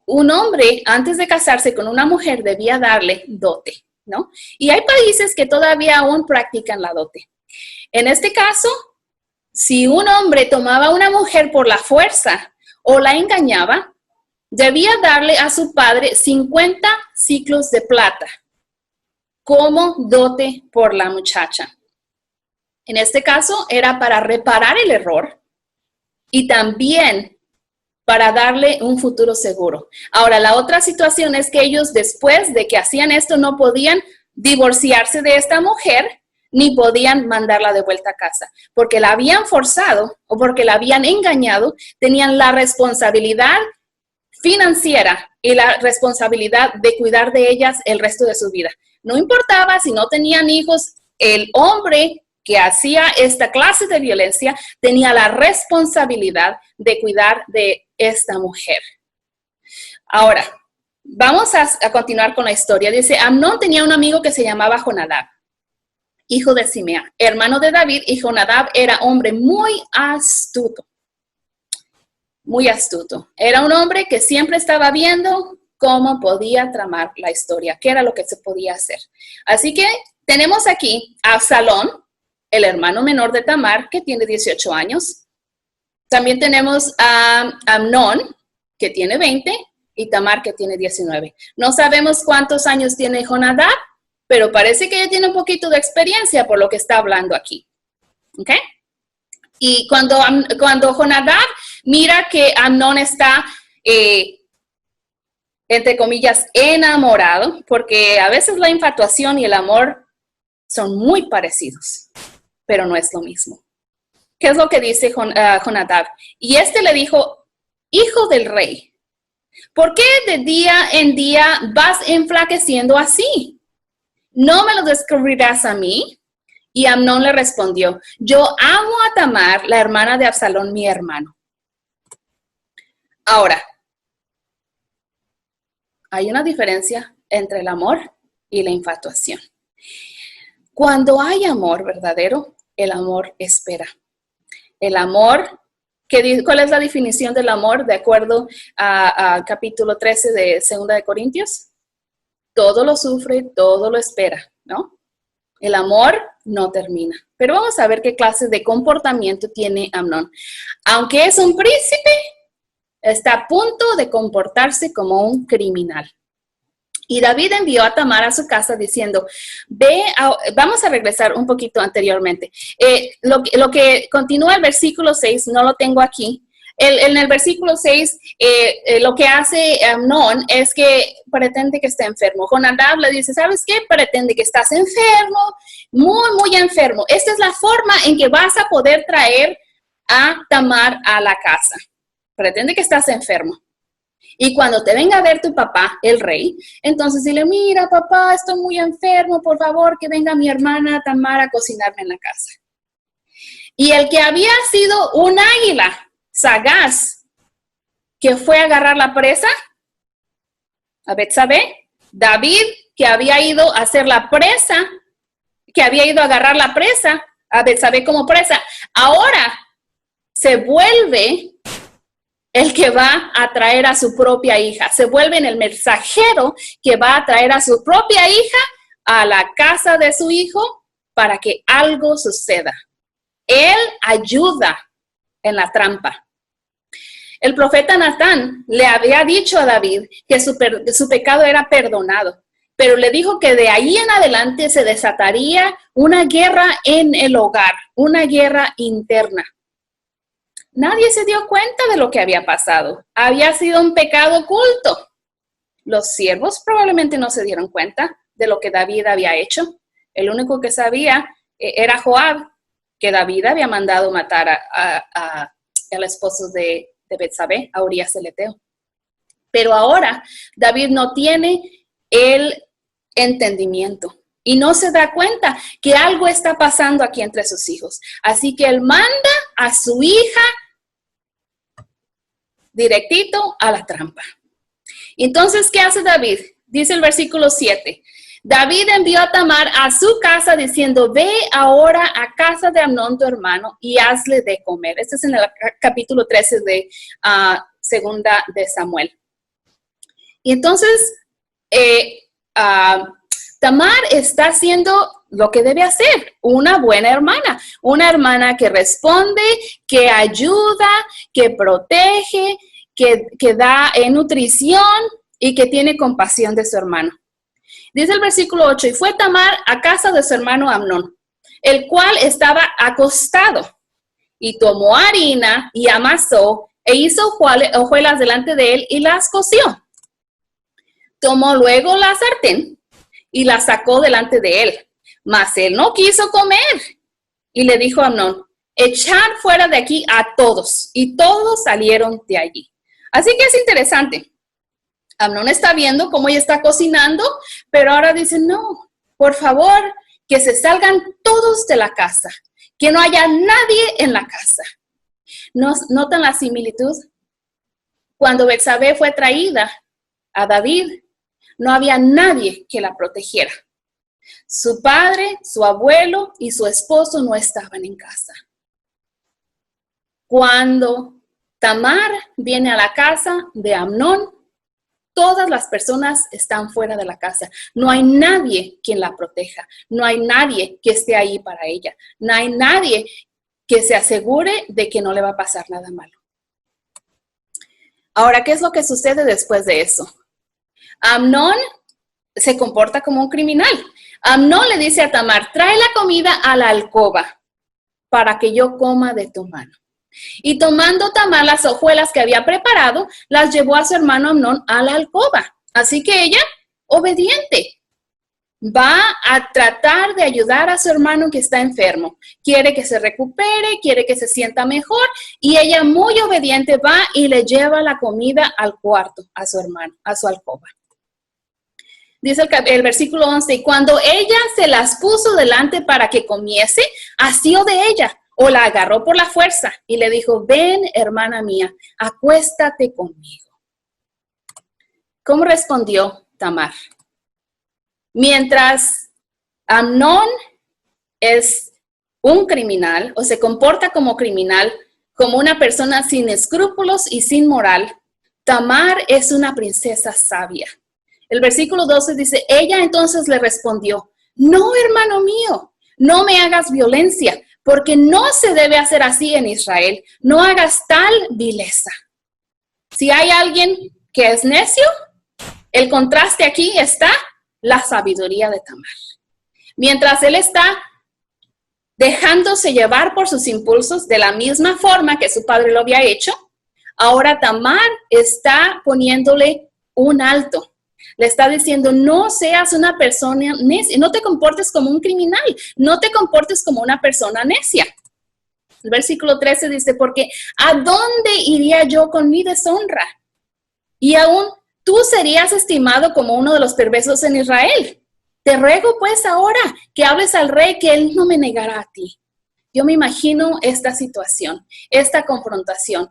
un hombre, antes de casarse con una mujer, debía darle dote, ¿no? Y hay países que todavía aún practican la dote. En este caso, si un hombre tomaba a una mujer por la fuerza o la engañaba, debía darle a su padre 50 ciclos de plata como dote por la muchacha. En este caso, era para reparar el error y también para darle un futuro seguro. Ahora, la otra situación es que ellos, después de que hacían esto, no podían divorciarse de esta mujer ni podían mandarla de vuelta a casa, porque la habían forzado o porque la habían engañado, tenían la responsabilidad financiera y la responsabilidad de cuidar de ellas el resto de su vida. No importaba si no tenían hijos, el hombre que hacía esta clase de violencia tenía la responsabilidad de cuidar de esta mujer. Ahora, vamos a continuar con la historia. Dice, Amnón tenía un amigo que se llamaba Jonadab, hijo de Simea, hermano de David, y Jonadab era hombre muy astuto. Muy astuto. Era un hombre que siempre estaba viendo cómo podía tramar la historia, qué era lo que se podía hacer. Así que tenemos aquí a Absalón, el hermano menor de Tamar, que tiene 18 años. También tenemos a Amnón, que tiene 20, y Tamar, que tiene 19. No sabemos cuántos años tiene Jonadab, pero parece que ella tiene un poquito de experiencia por lo que está hablando aquí. ¿Ok? Y cuando Jonadab mira que Amnón está, entre comillas, enamorado, porque a veces la infatuación y el amor son muy parecidos, pero no es lo mismo. ¿Qué es lo que dice Jonadab? Y le dijo, hijo del rey, ¿por qué de día en día vas enflaqueciendo así? ¿No me lo descubrirás a mí? Y Amnón le respondió, yo amo a Tamar, la hermana de Absalón, mi hermano. Ahora, hay una diferencia entre el amor y la infatuación. Cuando hay amor verdadero, el amor espera. El amor, ¿cuál es la definición del amor de acuerdo a capítulo 13 de 2 de Corintios? Todo lo sufre, todo lo espera, ¿no? El amor no termina. Pero vamos a ver qué clase de comportamiento tiene Amnón. Aunque es un príncipe, está a punto de comportarse como un criminal. Y David envió a Tamar a su casa diciendo, vamos a regresar un poquito anteriormente. Lo que continúa el versículo 6, no lo tengo aquí. En el versículo 6, lo que hace Amnón es que pretende que está enfermo. Jonadab le dice, ¿sabes qué? Pretende que estás enfermo, muy, muy enfermo. Esta es la forma en que vas a poder traer a Tamar a la casa. Pretende que estás enfermo. Y cuando te venga a ver tu papá, el rey, entonces dile, mira papá, estoy muy enfermo, por favor que venga mi hermana Tamar a cocinarme en la casa. Y el que había sido un águila sagaz, que fue a agarrar la presa, a Betsabé, David, que había ido a hacer la presa, que había ido a agarrar la presa, a Betsabé como presa, ahora se vuelve el que va a traer a su propia hija. Se vuelve en el mensajero que va a traer a su propia hija a la casa de su hijo para que algo suceda. Él ayuda en la trampa. El profeta Natán le había dicho a David que su pecado era perdonado, pero le dijo que de ahí en adelante se desataría una guerra en el hogar, una guerra interna. Nadie se dio cuenta de lo que había pasado. Había sido un pecado oculto. Los siervos probablemente no se dieron cuenta de lo que David había hecho. El único que sabía era Joab, que David había mandado matar al esposo de Betsabé, a Urías el Eteo. Pero ahora David no tiene el entendimiento y no se da cuenta que algo está pasando aquí entre sus hijos. Así que él manda a su hija directito a la trampa. Entonces, ¿qué hace David? Dice el versículo 7. David envió a Tamar a su casa diciendo, ve ahora a casa de Amnón tu hermano y hazle de comer. Este es en el capítulo 13 de segunda de Samuel. Y entonces, Tamar está haciendo lo que debe hacer, una buena hermana, una hermana que responde, que ayuda, que protege, que da nutrición y que tiene compasión de su hermano. Dice el versículo 8, y fue Tamar a casa de su hermano Amnón, el cual estaba acostado, y tomó harina y amasó, e hizo hojuelas delante de él y las coció. Tomó luego la sartén y la sacó delante de él, mas él no quiso comer. Y le dijo a Amnón, echad fuera de aquí a todos. Y todos salieron de allí. Así que es interesante. Amnón está viendo cómo ella está cocinando, pero ahora dice, no, por favor, que se salgan todos de la casa, que no haya nadie en la casa. ¿Notan la similitud? Cuando Betsabé fue traída a David, no había nadie que la protegiera. Su padre, su abuelo y su esposo no estaban en casa. Cuando Tamar viene a la casa de Amnón, todas las personas están fuera de la casa. No hay nadie quien la proteja. No hay nadie que esté ahí para ella. No hay nadie que se asegure de que no le va a pasar nada malo. Ahora, ¿qué es lo que sucede después de eso? Amnón se comporta como un criminal. Amnón le dice a Tamar, trae la comida a la alcoba para que yo coma de tu mano. Y tomando Tamar las hojuelas que había preparado, las llevó a su hermano Amnón a la alcoba. Así que ella, obediente, va a tratar de ayudar a su hermano que está enfermo. Quiere que se recupere, quiere que se sienta mejor. Y ella, muy obediente, va y le lleva la comida al cuarto a su hermano, a su alcoba. Dice el versículo 11, y cuando ella se las puso delante para que comiese, asió de ella, o la agarró por la fuerza y le dijo, ven, hermana mía, acuéstate conmigo. ¿Cómo respondió Tamar? Mientras Amnón es un criminal o se comporta como criminal, como una persona sin escrúpulos y sin moral, Tamar es una princesa sabia. El versículo 12 dice, ella entonces le respondió, no, hermano mío, no me hagas violencia, porque no se debe hacer así en Israel. No hagas tal vileza. Si hay alguien que es necio, el contraste aquí está la sabiduría de Tamar. Mientras él está dejándose llevar por sus impulsos de la misma forma que su padre lo había hecho, ahora Tamar está poniéndole un alto. Le está diciendo, no seas una persona necia, no te comportes como un criminal, no te comportes como una persona necia. El versículo 13 dice, porque ¿a dónde iría yo con mi deshonra? Y aún tú serías estimado como uno de los perversos en Israel. Te ruego pues ahora que hables al rey que él no me negará a ti. Yo me imagino esta situación, esta confrontación.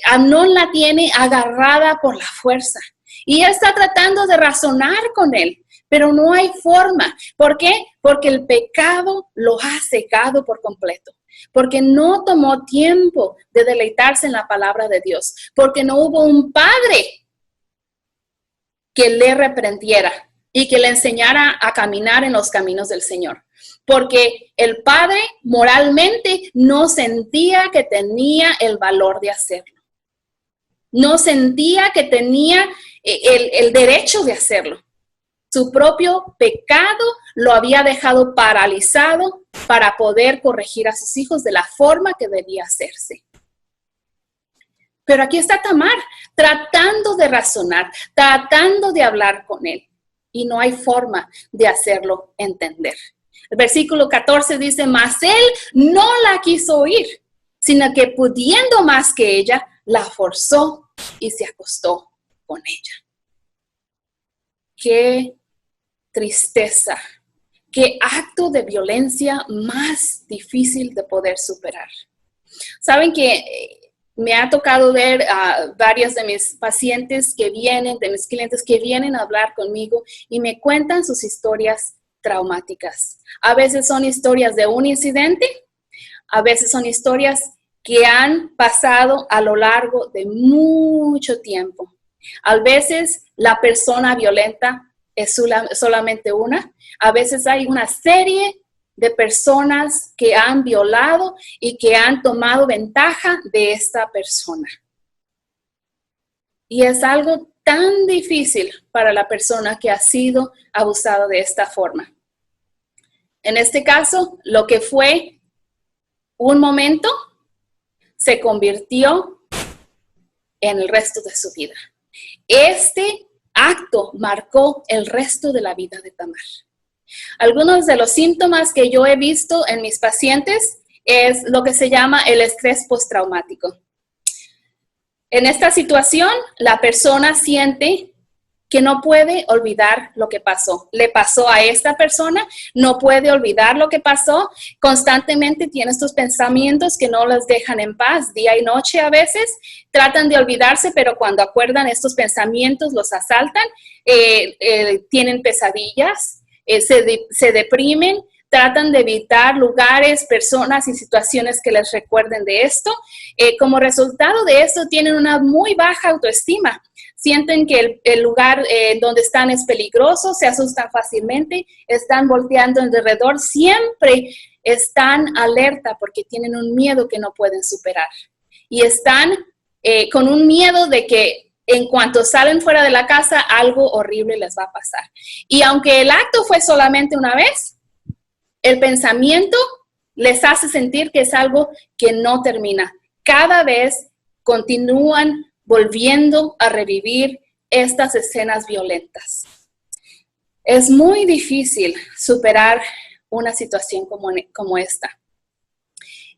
Amnón la tiene agarrada por la fuerza. Y ella está tratando de razonar con él, pero no hay forma. ¿Por qué? Porque el pecado lo ha cegado por completo. Porque no tomó tiempo de deleitarse en la palabra de Dios. Porque no hubo un padre que le reprendiera y que le enseñara a caminar en los caminos del Señor. Porque el padre moralmente no sentía que tenía el valor de hacerlo. No sentía que tenía el derecho de hacerlo. Su propio pecado lo había dejado paralizado para poder corregir a sus hijos de la forma que debía hacerse. Pero aquí está Tamar, tratando de razonar, tratando de hablar con él. Y no hay forma de hacerlo entender. El versículo 14 dice, mas él no la quiso oír, sino que pudiendo más que ella, la forzó y se acostó con ella. Qué tristeza, qué acto de violencia más difícil de poder superar. Saben que me ha tocado ver a varios de mis pacientes que vienen, de mis clientes que vienen a hablar conmigo y me cuentan sus historias traumáticas. A veces son historias de un incidente, a veces son historias que han pasado a lo largo de mucho tiempo. A veces la persona violenta es solamente una. A veces hay una serie de personas que han violado y que han tomado ventaja de esta persona. Y es algo tan difícil para la persona que ha sido abusada de esta forma. En este caso, lo que fue un momento se convirtió en el resto de su vida. Este acto marcó el resto de la vida de Tamar. Algunos de los síntomas que yo he visto en mis pacientes es lo que se llama el estrés postraumático. En esta situación, la persona siente que no puede olvidar lo que pasó. Le pasó a esta persona, no puede olvidar lo que pasó. Constantemente tiene estos pensamientos que no los dejan en paz, día y noche a veces. Tratan de olvidarse, pero cuando acuerdan estos pensamientos los asaltan. Tienen pesadillas, se deprimen, tratan de evitar lugares, personas y situaciones que les recuerden de esto. Como resultado de esto, tienen una muy baja autoestima. Sienten que el lugar donde están es peligroso, se asustan fácilmente, están volteando alrededor, siempre están alerta porque tienen un miedo que no pueden superar. Y están con un miedo de que en cuanto salen fuera de la casa, algo horrible les va a pasar. Y aunque el acto fue solamente una vez, el pensamiento les hace sentir que es algo que no termina. Cada vez continúan volviendo a revivir estas escenas violentas. Es muy difícil superar una situación como esta.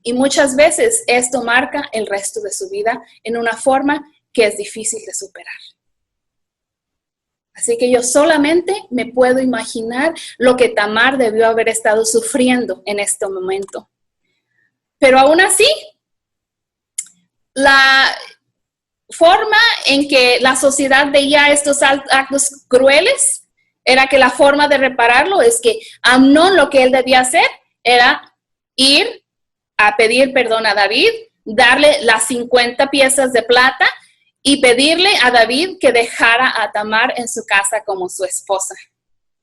Y muchas veces esto marca el resto de su vida en una forma que es difícil de superar. Así que yo solamente me puedo imaginar lo que Tamar debió haber estado sufriendo en este momento. Pero aún así, la forma en que la sociedad veía estos actos crueles era que la forma de repararlo es que Amnón lo que él debía hacer era ir a pedir perdón a David, darle las 50 piezas de plata y pedirle a David que dejara a Tamar en su casa como su esposa.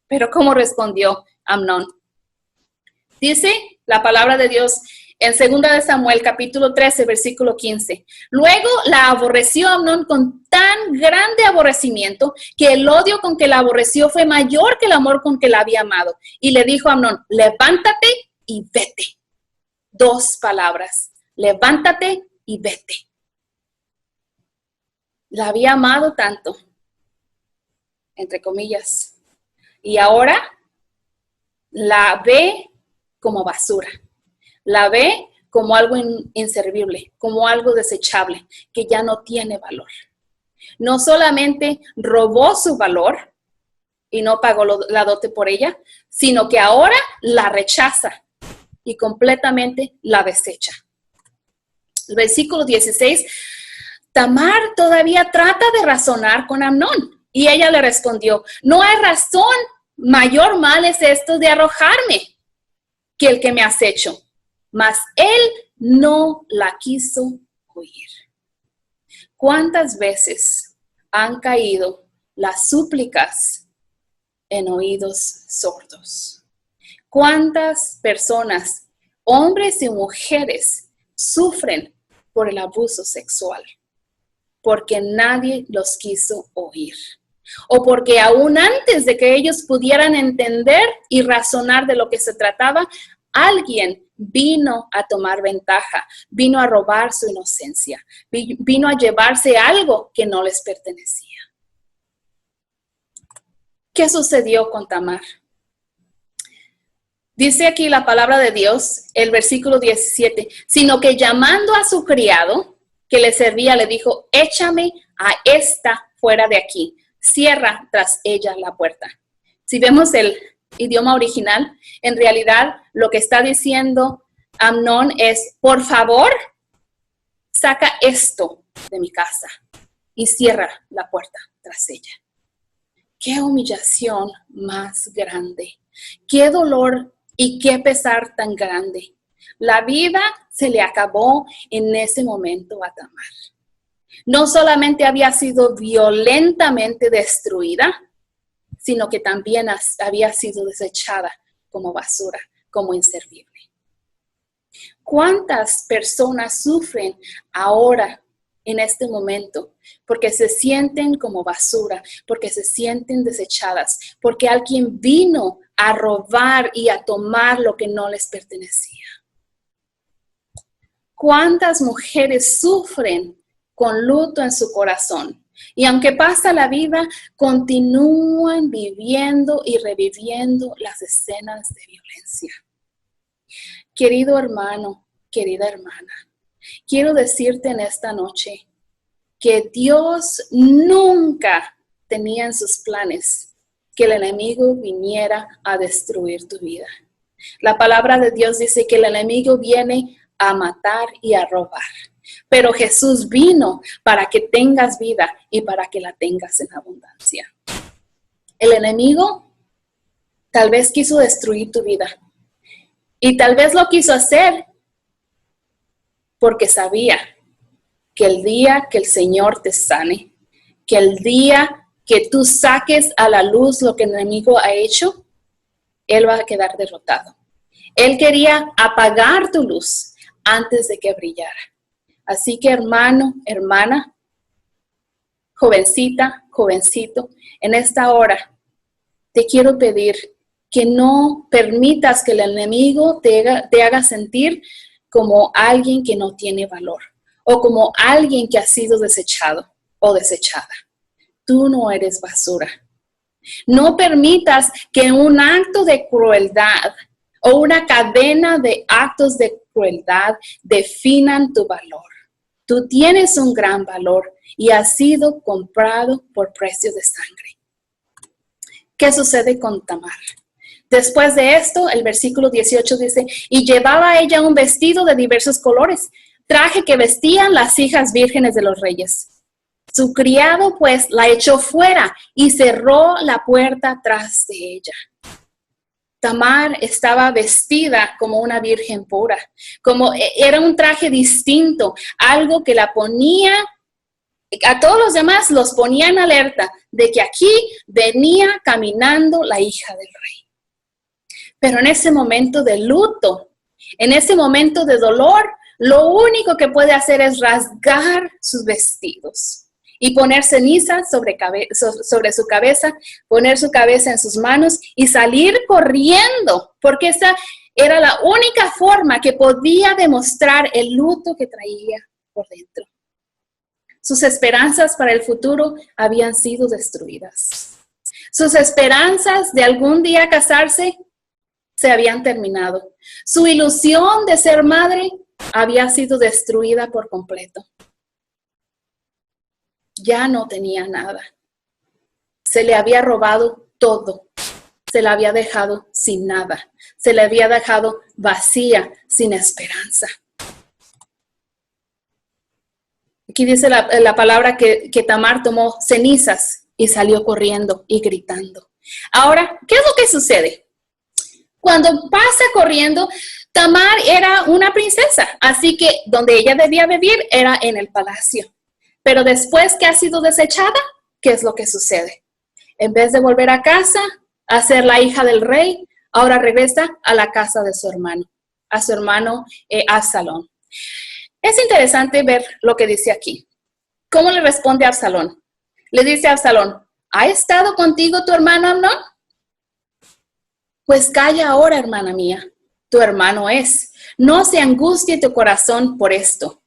Pero ¿cómo respondió Amnón? Dice la palabra de Dios en 2 de Samuel, capítulo 13, versículo 15. Luego la aborreció Amnón con tan grande aborrecimiento que el odio con que la aborreció fue mayor que el amor con que la había amado. Y le dijo a Amnón, levántate y vete. 2 palabras, levántate y vete. La había amado tanto, entre comillas, y ahora la ve como basura. La ve como algo inservible, como algo desechable, que ya no tiene valor. No solamente robó su valor y no pagó la dote por ella, sino que ahora la rechaza y completamente la desecha. El versículo 16, Tamar todavía trata de razonar con Amnón y ella le respondió, no hay razón, mayor mal es esto de arrojarme que el que me has hecho. Mas él no la quiso oír. ¿Cuántas veces han caído las súplicas en oídos sordos? ¿Cuántas personas, hombres y mujeres, sufren por el abuso sexual? porque nadie los quiso oír. O porque aún antes de que ellos pudieran entender y razonar de lo que se trataba, alguien vino a tomar ventaja, vino a robar su inocencia, vino a llevarse algo que no les pertenecía. ¿Qué sucedió con Tamar? Dice aquí la palabra de Dios, el versículo 17, sino que llamando a su criado que le servía, le dijo, échame a esta fuera de aquí, cierra tras ella la puerta. Si vemos el idioma original, en realidad lo que está diciendo Amnón es, por favor, saca esto de mi casa y cierra la puerta tras ella. Qué humillación más grande, qué dolor y qué pesar tan grande. La vida se le acabó en ese momento a Tamar. No solamente había sido violentamente destruida, sino que también había sido desechada como basura, como inservible. ¿Cuántas personas sufren ahora en este momento? Porque se sienten como basura, porque se sienten desechadas, porque alguien vino a robar y a tomar lo que no les pertenecía. ¿Cuántas mujeres sufren con luto en su corazón? Y aunque pasa la vida, continúan viviendo y reviviendo las escenas de violencia. Querido hermano, querida hermana, quiero decirte en esta noche que Dios nunca tenía en sus planes que el enemigo viniera a destruir tu vida. La palabra de Dios dice que el enemigo viene a matar y a robar. Pero Jesús vino para que tengas vida y para que la tengas en abundancia. El enemigo tal vez quiso destruir tu vida. Y tal vez lo quiso hacer porque sabía que el día que el Señor te sane, que el día que tú saques a la luz lo que el enemigo ha hecho, Él va a quedar derrotado. Él quería apagar tu luz antes de que brillara. Así que hermano, hermana, jovencita, jovencito, en esta hora te quiero pedir que no permitas que el enemigo te haga sentir como alguien que no tiene valor o como alguien que ha sido desechado o desechada. Tú no eres basura. No permitas que un acto de crueldad o una cadena de actos de crueldad definan tu valor. Tú tienes un gran valor y has sido comprado por precio de sangre. ¿Qué sucede con Tamar? Después de esto, el versículo 18 dice, y llevaba ella un vestido de diversos colores, traje que vestían las hijas vírgenes de los reyes. Su criado, pues, la echó fuera y cerró la puerta tras de ella. Tamar estaba vestida como una virgen pura, como era un traje distinto, algo que la ponía, a todos los demás los ponía en alerta de que aquí venía caminando la hija del rey. Pero en ese momento de luto, en ese momento de dolor, lo único que puede hacer es rasgar sus vestidos y poner ceniza sobre su cabeza, poner su cabeza en sus manos y salir corriendo, porque esa era la única forma que podía demostrar el luto que traía por dentro. Sus esperanzas para el futuro habían sido destruidas. Sus esperanzas de algún día casarse se habían terminado. Su ilusión de ser madre había sido destruida por completo. Ya no tenía nada. Se le había robado todo. Se la había dejado sin nada. Se le había dejado vacía, sin esperanza. Aquí dice la palabra que Tamar tomó cenizas y salió corriendo y gritando. Ahora, ¿qué es lo que sucede? Cuando pasa corriendo, Tamar era una princesa, así que donde ella debía vivir era en el palacio. Pero después que ha sido desechada, ¿qué es lo que sucede? En vez de volver a casa, a ser la hija del rey, ahora regresa a la casa de su hermano, a su hermano Absalón. Es interesante ver lo que dice aquí. ¿Cómo le responde Absalón? Le dice a Absalón, ¿ha estado contigo tu hermano Amnón? Pues calla ahora, hermana mía, tu hermano es. No se angustie tu corazón por esto.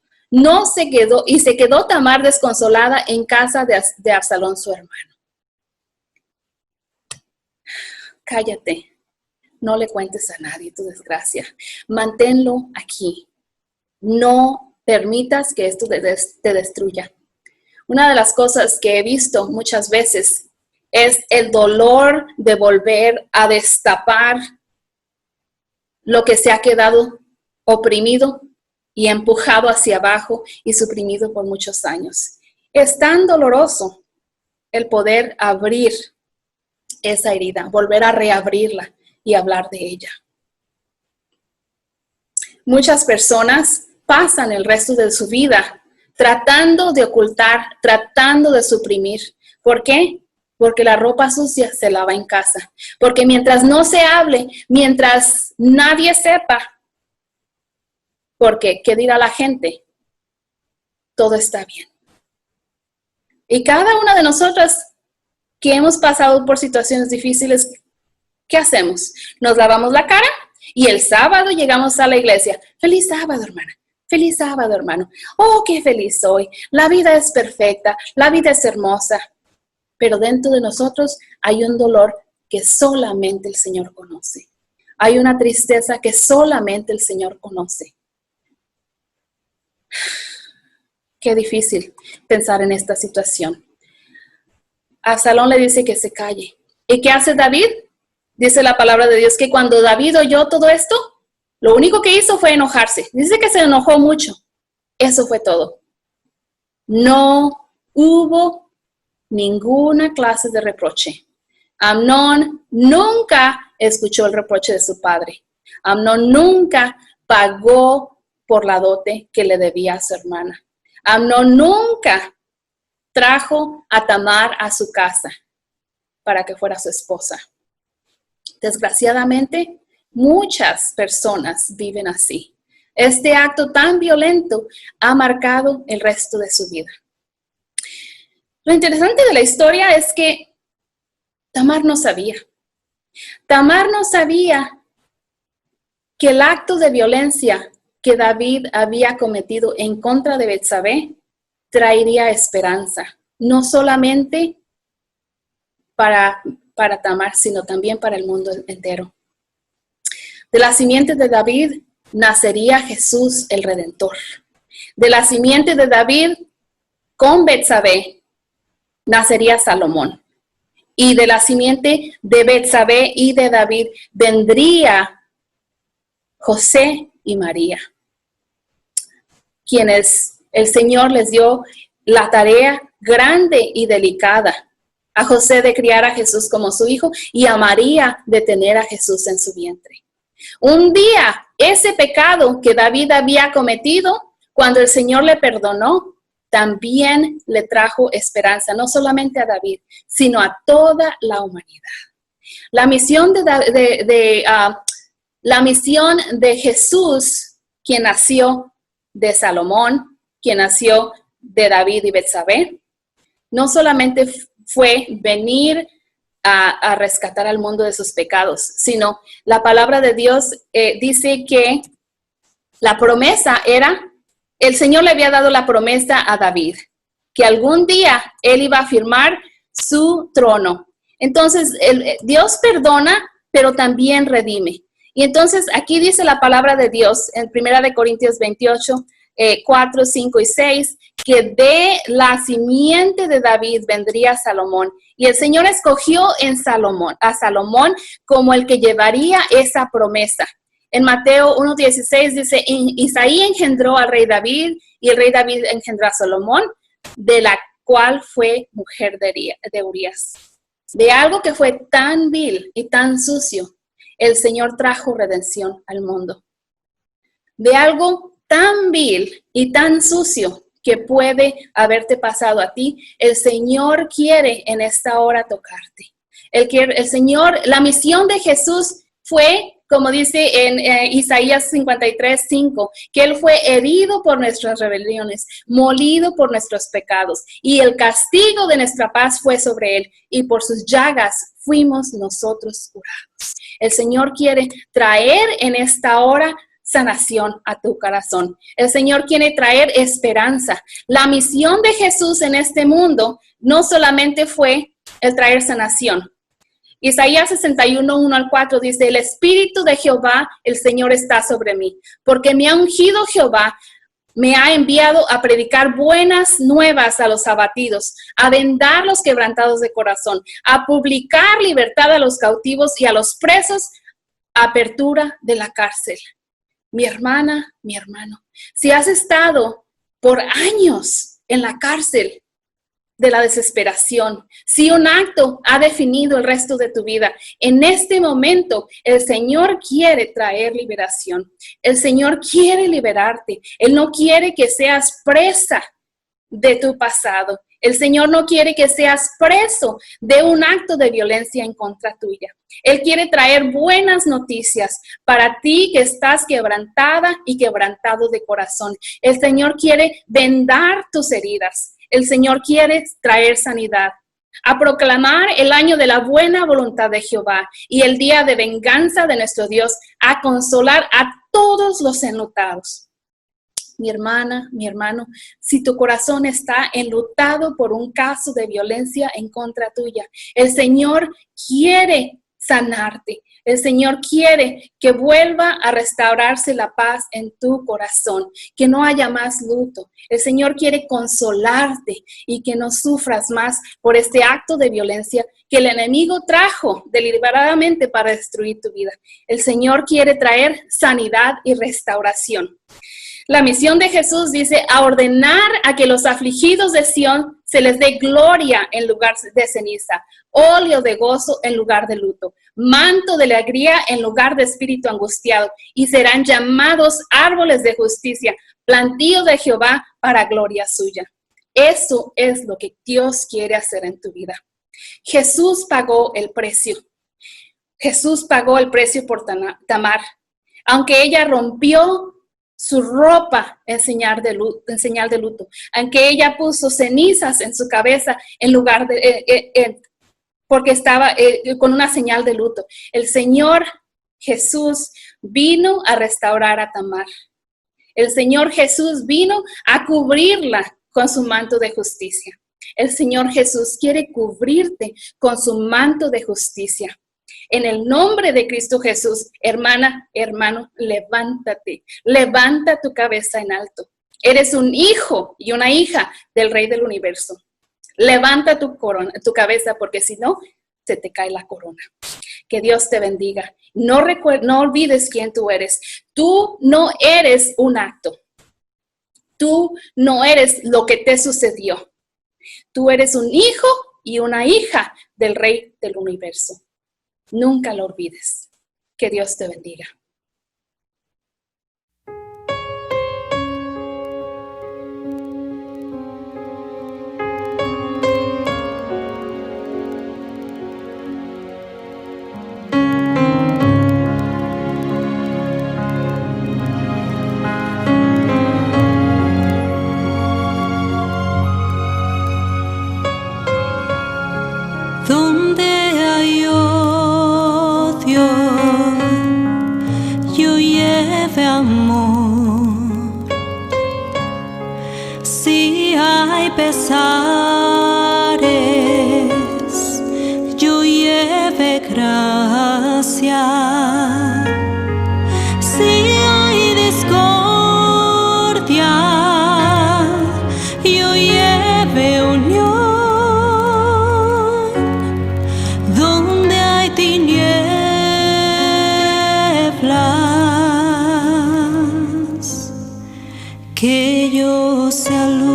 Se quedó Tamar desconsolada en casa de Absalón, su hermano. Cállate, no le cuentes a nadie tu desgracia. Manténlo aquí. No permitas que esto te destruya. Una de las cosas que he visto muchas veces es el dolor de volver a destapar lo que se ha quedado oprimido y empujado hacia abajo y suprimido por muchos años. Es tan doloroso el poder abrir esa herida, volver a reabrirla y hablar de ella. Muchas personas pasan el resto de su vida tratando de ocultar, tratando de suprimir. ¿Por qué? Porque la ropa sucia se lava en casa. Porque mientras no se hable, mientras nadie sepa, porque ¿qué dirá la gente? Todo está bien. Y cada una de nosotras que hemos pasado por situaciones difíciles, ¿qué hacemos? Nos lavamos la cara y el sábado llegamos a la iglesia. Feliz sábado, hermana. Feliz sábado, hermano. Oh, qué feliz soy. La vida es perfecta. La vida es hermosa. Pero dentro de nosotros hay un dolor que solamente el Señor conoce. Hay una tristeza que solamente el Señor conoce. Qué difícil pensar en esta situación. Absalón le dice que se calle. ¿Y qué hace David? Dice la palabra de Dios que cuando David oyó todo esto, lo único que hizo fue enojarse. Dice que se enojó mucho. Eso fue todo. No hubo ninguna clase de reproche. Amnón nunca escuchó el reproche de su padre. Amnón nunca pagó por la dote que le debía a su hermana. Amnón nunca trajo a Tamar a su casa para que fuera su esposa. Desgraciadamente, muchas personas viven así. Este acto tan violento ha marcado el resto de su vida. Lo interesante de la historia es que Tamar no sabía. Tamar no sabía que el acto de violencia que David había cometido en contra de Betsabé traería esperanza, no solamente para Tamar, sino también para el mundo entero. De la simiente de David nacería Jesús el Redentor. De la simiente de David con Betsabé nacería Salomón. Y de la simiente de Betsabé y de David vendría José y María, quienes el Señor les dio la tarea grande y delicada. A José de criar a Jesús como su hijo y a María de tener a Jesús en su vientre. Un día, ese pecado que David había cometido, cuando el Señor le perdonó, también le trajo esperanza, no solamente a David, sino a toda la humanidad. La misión de Jesús, quien nació de Salomón, quien nació de David y Betsabé, no solamente fue venir a rescatar al mundo de sus pecados, sino la palabra de Dios dice que la promesa era, el Señor le había dado la promesa a David, que algún día él iba a firmar su trono. Entonces, Dios perdona, pero también redime. Y entonces aquí dice la palabra de Dios en 1 Corintios 28, 4, 5 y 6, que de la simiente de David vendría Salomón. Y el Señor escogió a Salomón como el que llevaría esa promesa. En Mateo 1:16 dice, Isaí engendró al rey David y el rey David engendró a Salomón, de la cual fue mujer de Urías. De algo que fue tan vil y tan sucio, el Señor trajo redención al mundo. De algo tan vil y tan sucio que puede haberte pasado a ti, el Señor quiere en esta hora tocarte. El Señor, la misión de Jesús fue como dice en Isaías 53:5, que Él fue herido por nuestras rebeliones, molido por nuestros pecados, y el castigo de nuestra paz fue sobre Él, y por sus llagas fuimos nosotros curados. El Señor quiere traer en esta hora sanación a tu corazón. El Señor quiere traer esperanza. La misión de Jesús en este mundo no solamente fue el traer sanación. Isaías 61:1-4 dice: el Espíritu de Jehová, el Señor, está sobre mí, porque me ha ungido Jehová, me ha enviado a predicar buenas nuevas a los abatidos, a vendar los quebrantados de corazón, a publicar libertad a los cautivos y a los presos, apertura de la cárcel. Mi hermana, mi hermano, si has estado por años en la cárcel de la desesperación, si un acto ha definido el resto de tu vida, en este momento el Señor quiere traer liberación. El Señor quiere liberarte. Él no quiere que seas presa de tu pasado. El Señor no quiere que seas preso de un acto de violencia en contra tuya. Él quiere traer buenas noticias para ti que estás quebrantada y quebrantado de corazón. El Señor quiere vendar tus heridas. El Señor quiere traer sanidad, a proclamar el año de la buena voluntad de Jehová y el día de venganza de nuestro Dios, a consolar a todos los enlutados. Mi hermana, mi hermano, si tu corazón está enlutado por un caso de violencia en contra tuya, el Señor quiere sanarte. El Señor quiere que vuelva a restaurarse la paz en tu corazón, que no haya más luto. El Señor quiere consolarte y que no sufras más por este acto de violencia que el enemigo trajo deliberadamente para destruir tu vida. El Señor quiere traer sanidad y restauración. La misión de Jesús dice: a ordenar a que los afligidos de Sión se les dé gloria en lugar de ceniza, óleo de gozo en lugar de luto, manto de alegría en lugar de espíritu angustiado, y serán llamados árboles de justicia, plantío de Jehová para gloria suya. Eso es lo que Dios quiere hacer en tu vida. Jesús pagó el precio. Jesús pagó el precio por Tamar. Aunque ella rompió su ropa en señal de luto, aunque ella puso cenizas en su cabeza en lugar de, porque estaba con una señal de luto. El Señor Jesús vino a restaurar a Tamar. El Señor Jesús vino a cubrirla con su manto de justicia. El Señor Jesús quiere cubrirte con su manto de justicia. En el nombre de Cristo Jesús, hermana, hermano, levántate. Levanta tu cabeza en alto. Eres un hijo y una hija del Rey del Universo. Levanta tu cabeza, porque si no, se te cae la corona. Que Dios te bendiga. No olvides quién tú eres. Tú no eres un acto. Tú no eres lo que te sucedió. Tú eres un hijo y una hija del Rey del Universo. Nunca lo olvides. Que Dios te bendiga. Donde hay odio, yo lleve amor. Si hay pesares, yo lleve gracia. Si hay discordia, yo lleve unión. Que yo sea luz.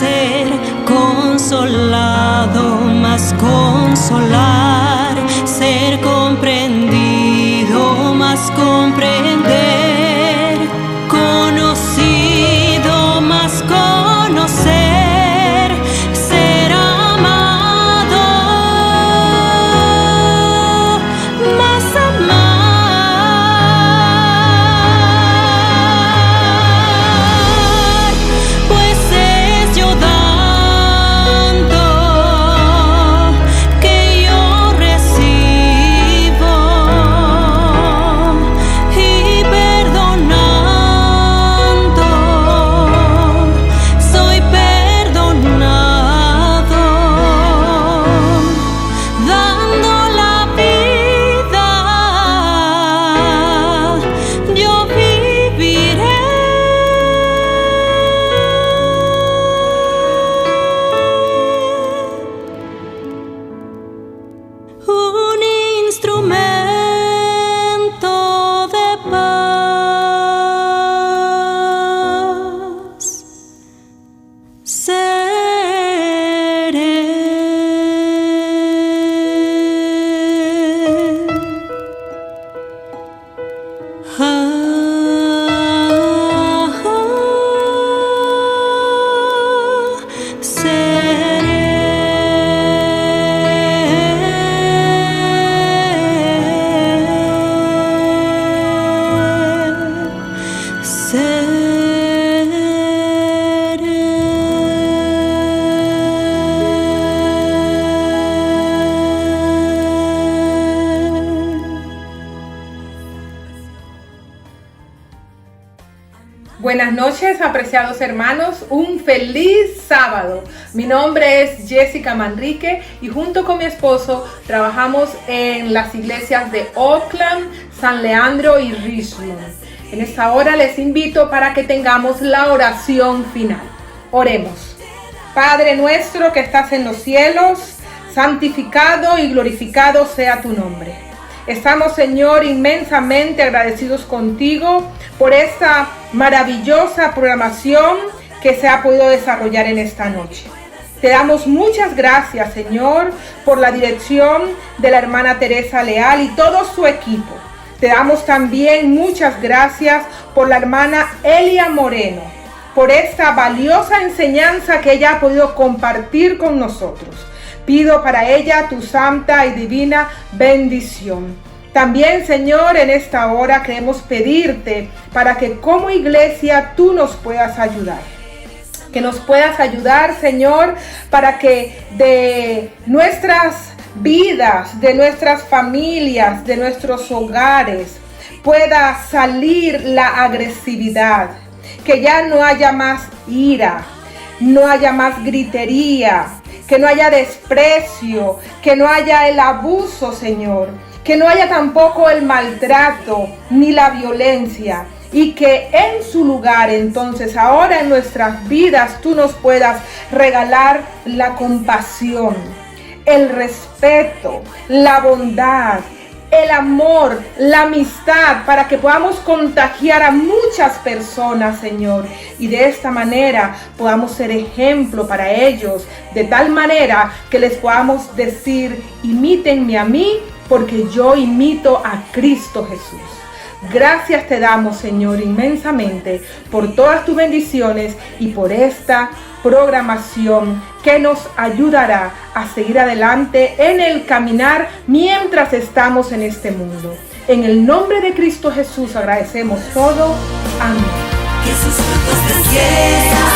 ser consolado, más consolar, ser comprendido, más comprender, conocido, más conocer, ser amado, más amar, pues es yo dando que yo recibo, y perdonando soy perdonado, dando la vida yo viviré. Un instrumento de paz seré. Buenas noches, apreciados hermanos, un feliz sábado. Mi nombre es Jessica Manrique y junto con mi esposo trabajamos en las iglesias de Oakland, San Leandro y Richmond. En esta hora les invito para que tengamos la oración final. Oremos. Padre nuestro que estás en los cielos, santificado y glorificado sea tu nombre. Estamos, Señor, inmensamente agradecidos contigo por esta maravillosa programación que se ha podido desarrollar en esta noche. Te damos muchas gracias, Señor, por la dirección de la hermana Teresa Leal y todo su equipo. Te damos también muchas gracias por la hermana Elia Moreno, por esta valiosa enseñanza que ella ha podido compartir con nosotros. Pido para ella tu santa y divina bendición. También, Señor, en esta hora queremos pedirte para que como iglesia tú nos puedas ayudar. Que nos puedas ayudar, Señor, para que de nuestras vidas, de nuestras familias, de nuestros hogares, pueda salir la agresividad. Que ya no haya más ira, no haya más gritería, que no haya desprecio, que no haya el abuso, Señor, que no haya tampoco el maltrato ni la violencia, y que en su lugar entonces ahora en nuestras vidas tú nos puedas regalar la compasión, el respeto, la bondad, el amor, la amistad, para que podamos contagiar a muchas personas, Señor, y de esta manera podamos ser ejemplo para ellos, de tal manera que les podamos decir: imítenme a mí, porque yo imito a Cristo Jesús. Gracias te damos, Señor, inmensamente por todas tus bendiciones y por esta programación que nos ayudará a seguir adelante en el caminar mientras estamos en este mundo. En el nombre de Cristo Jesús agradecemos todo. Amén. Que sus frutos desciendan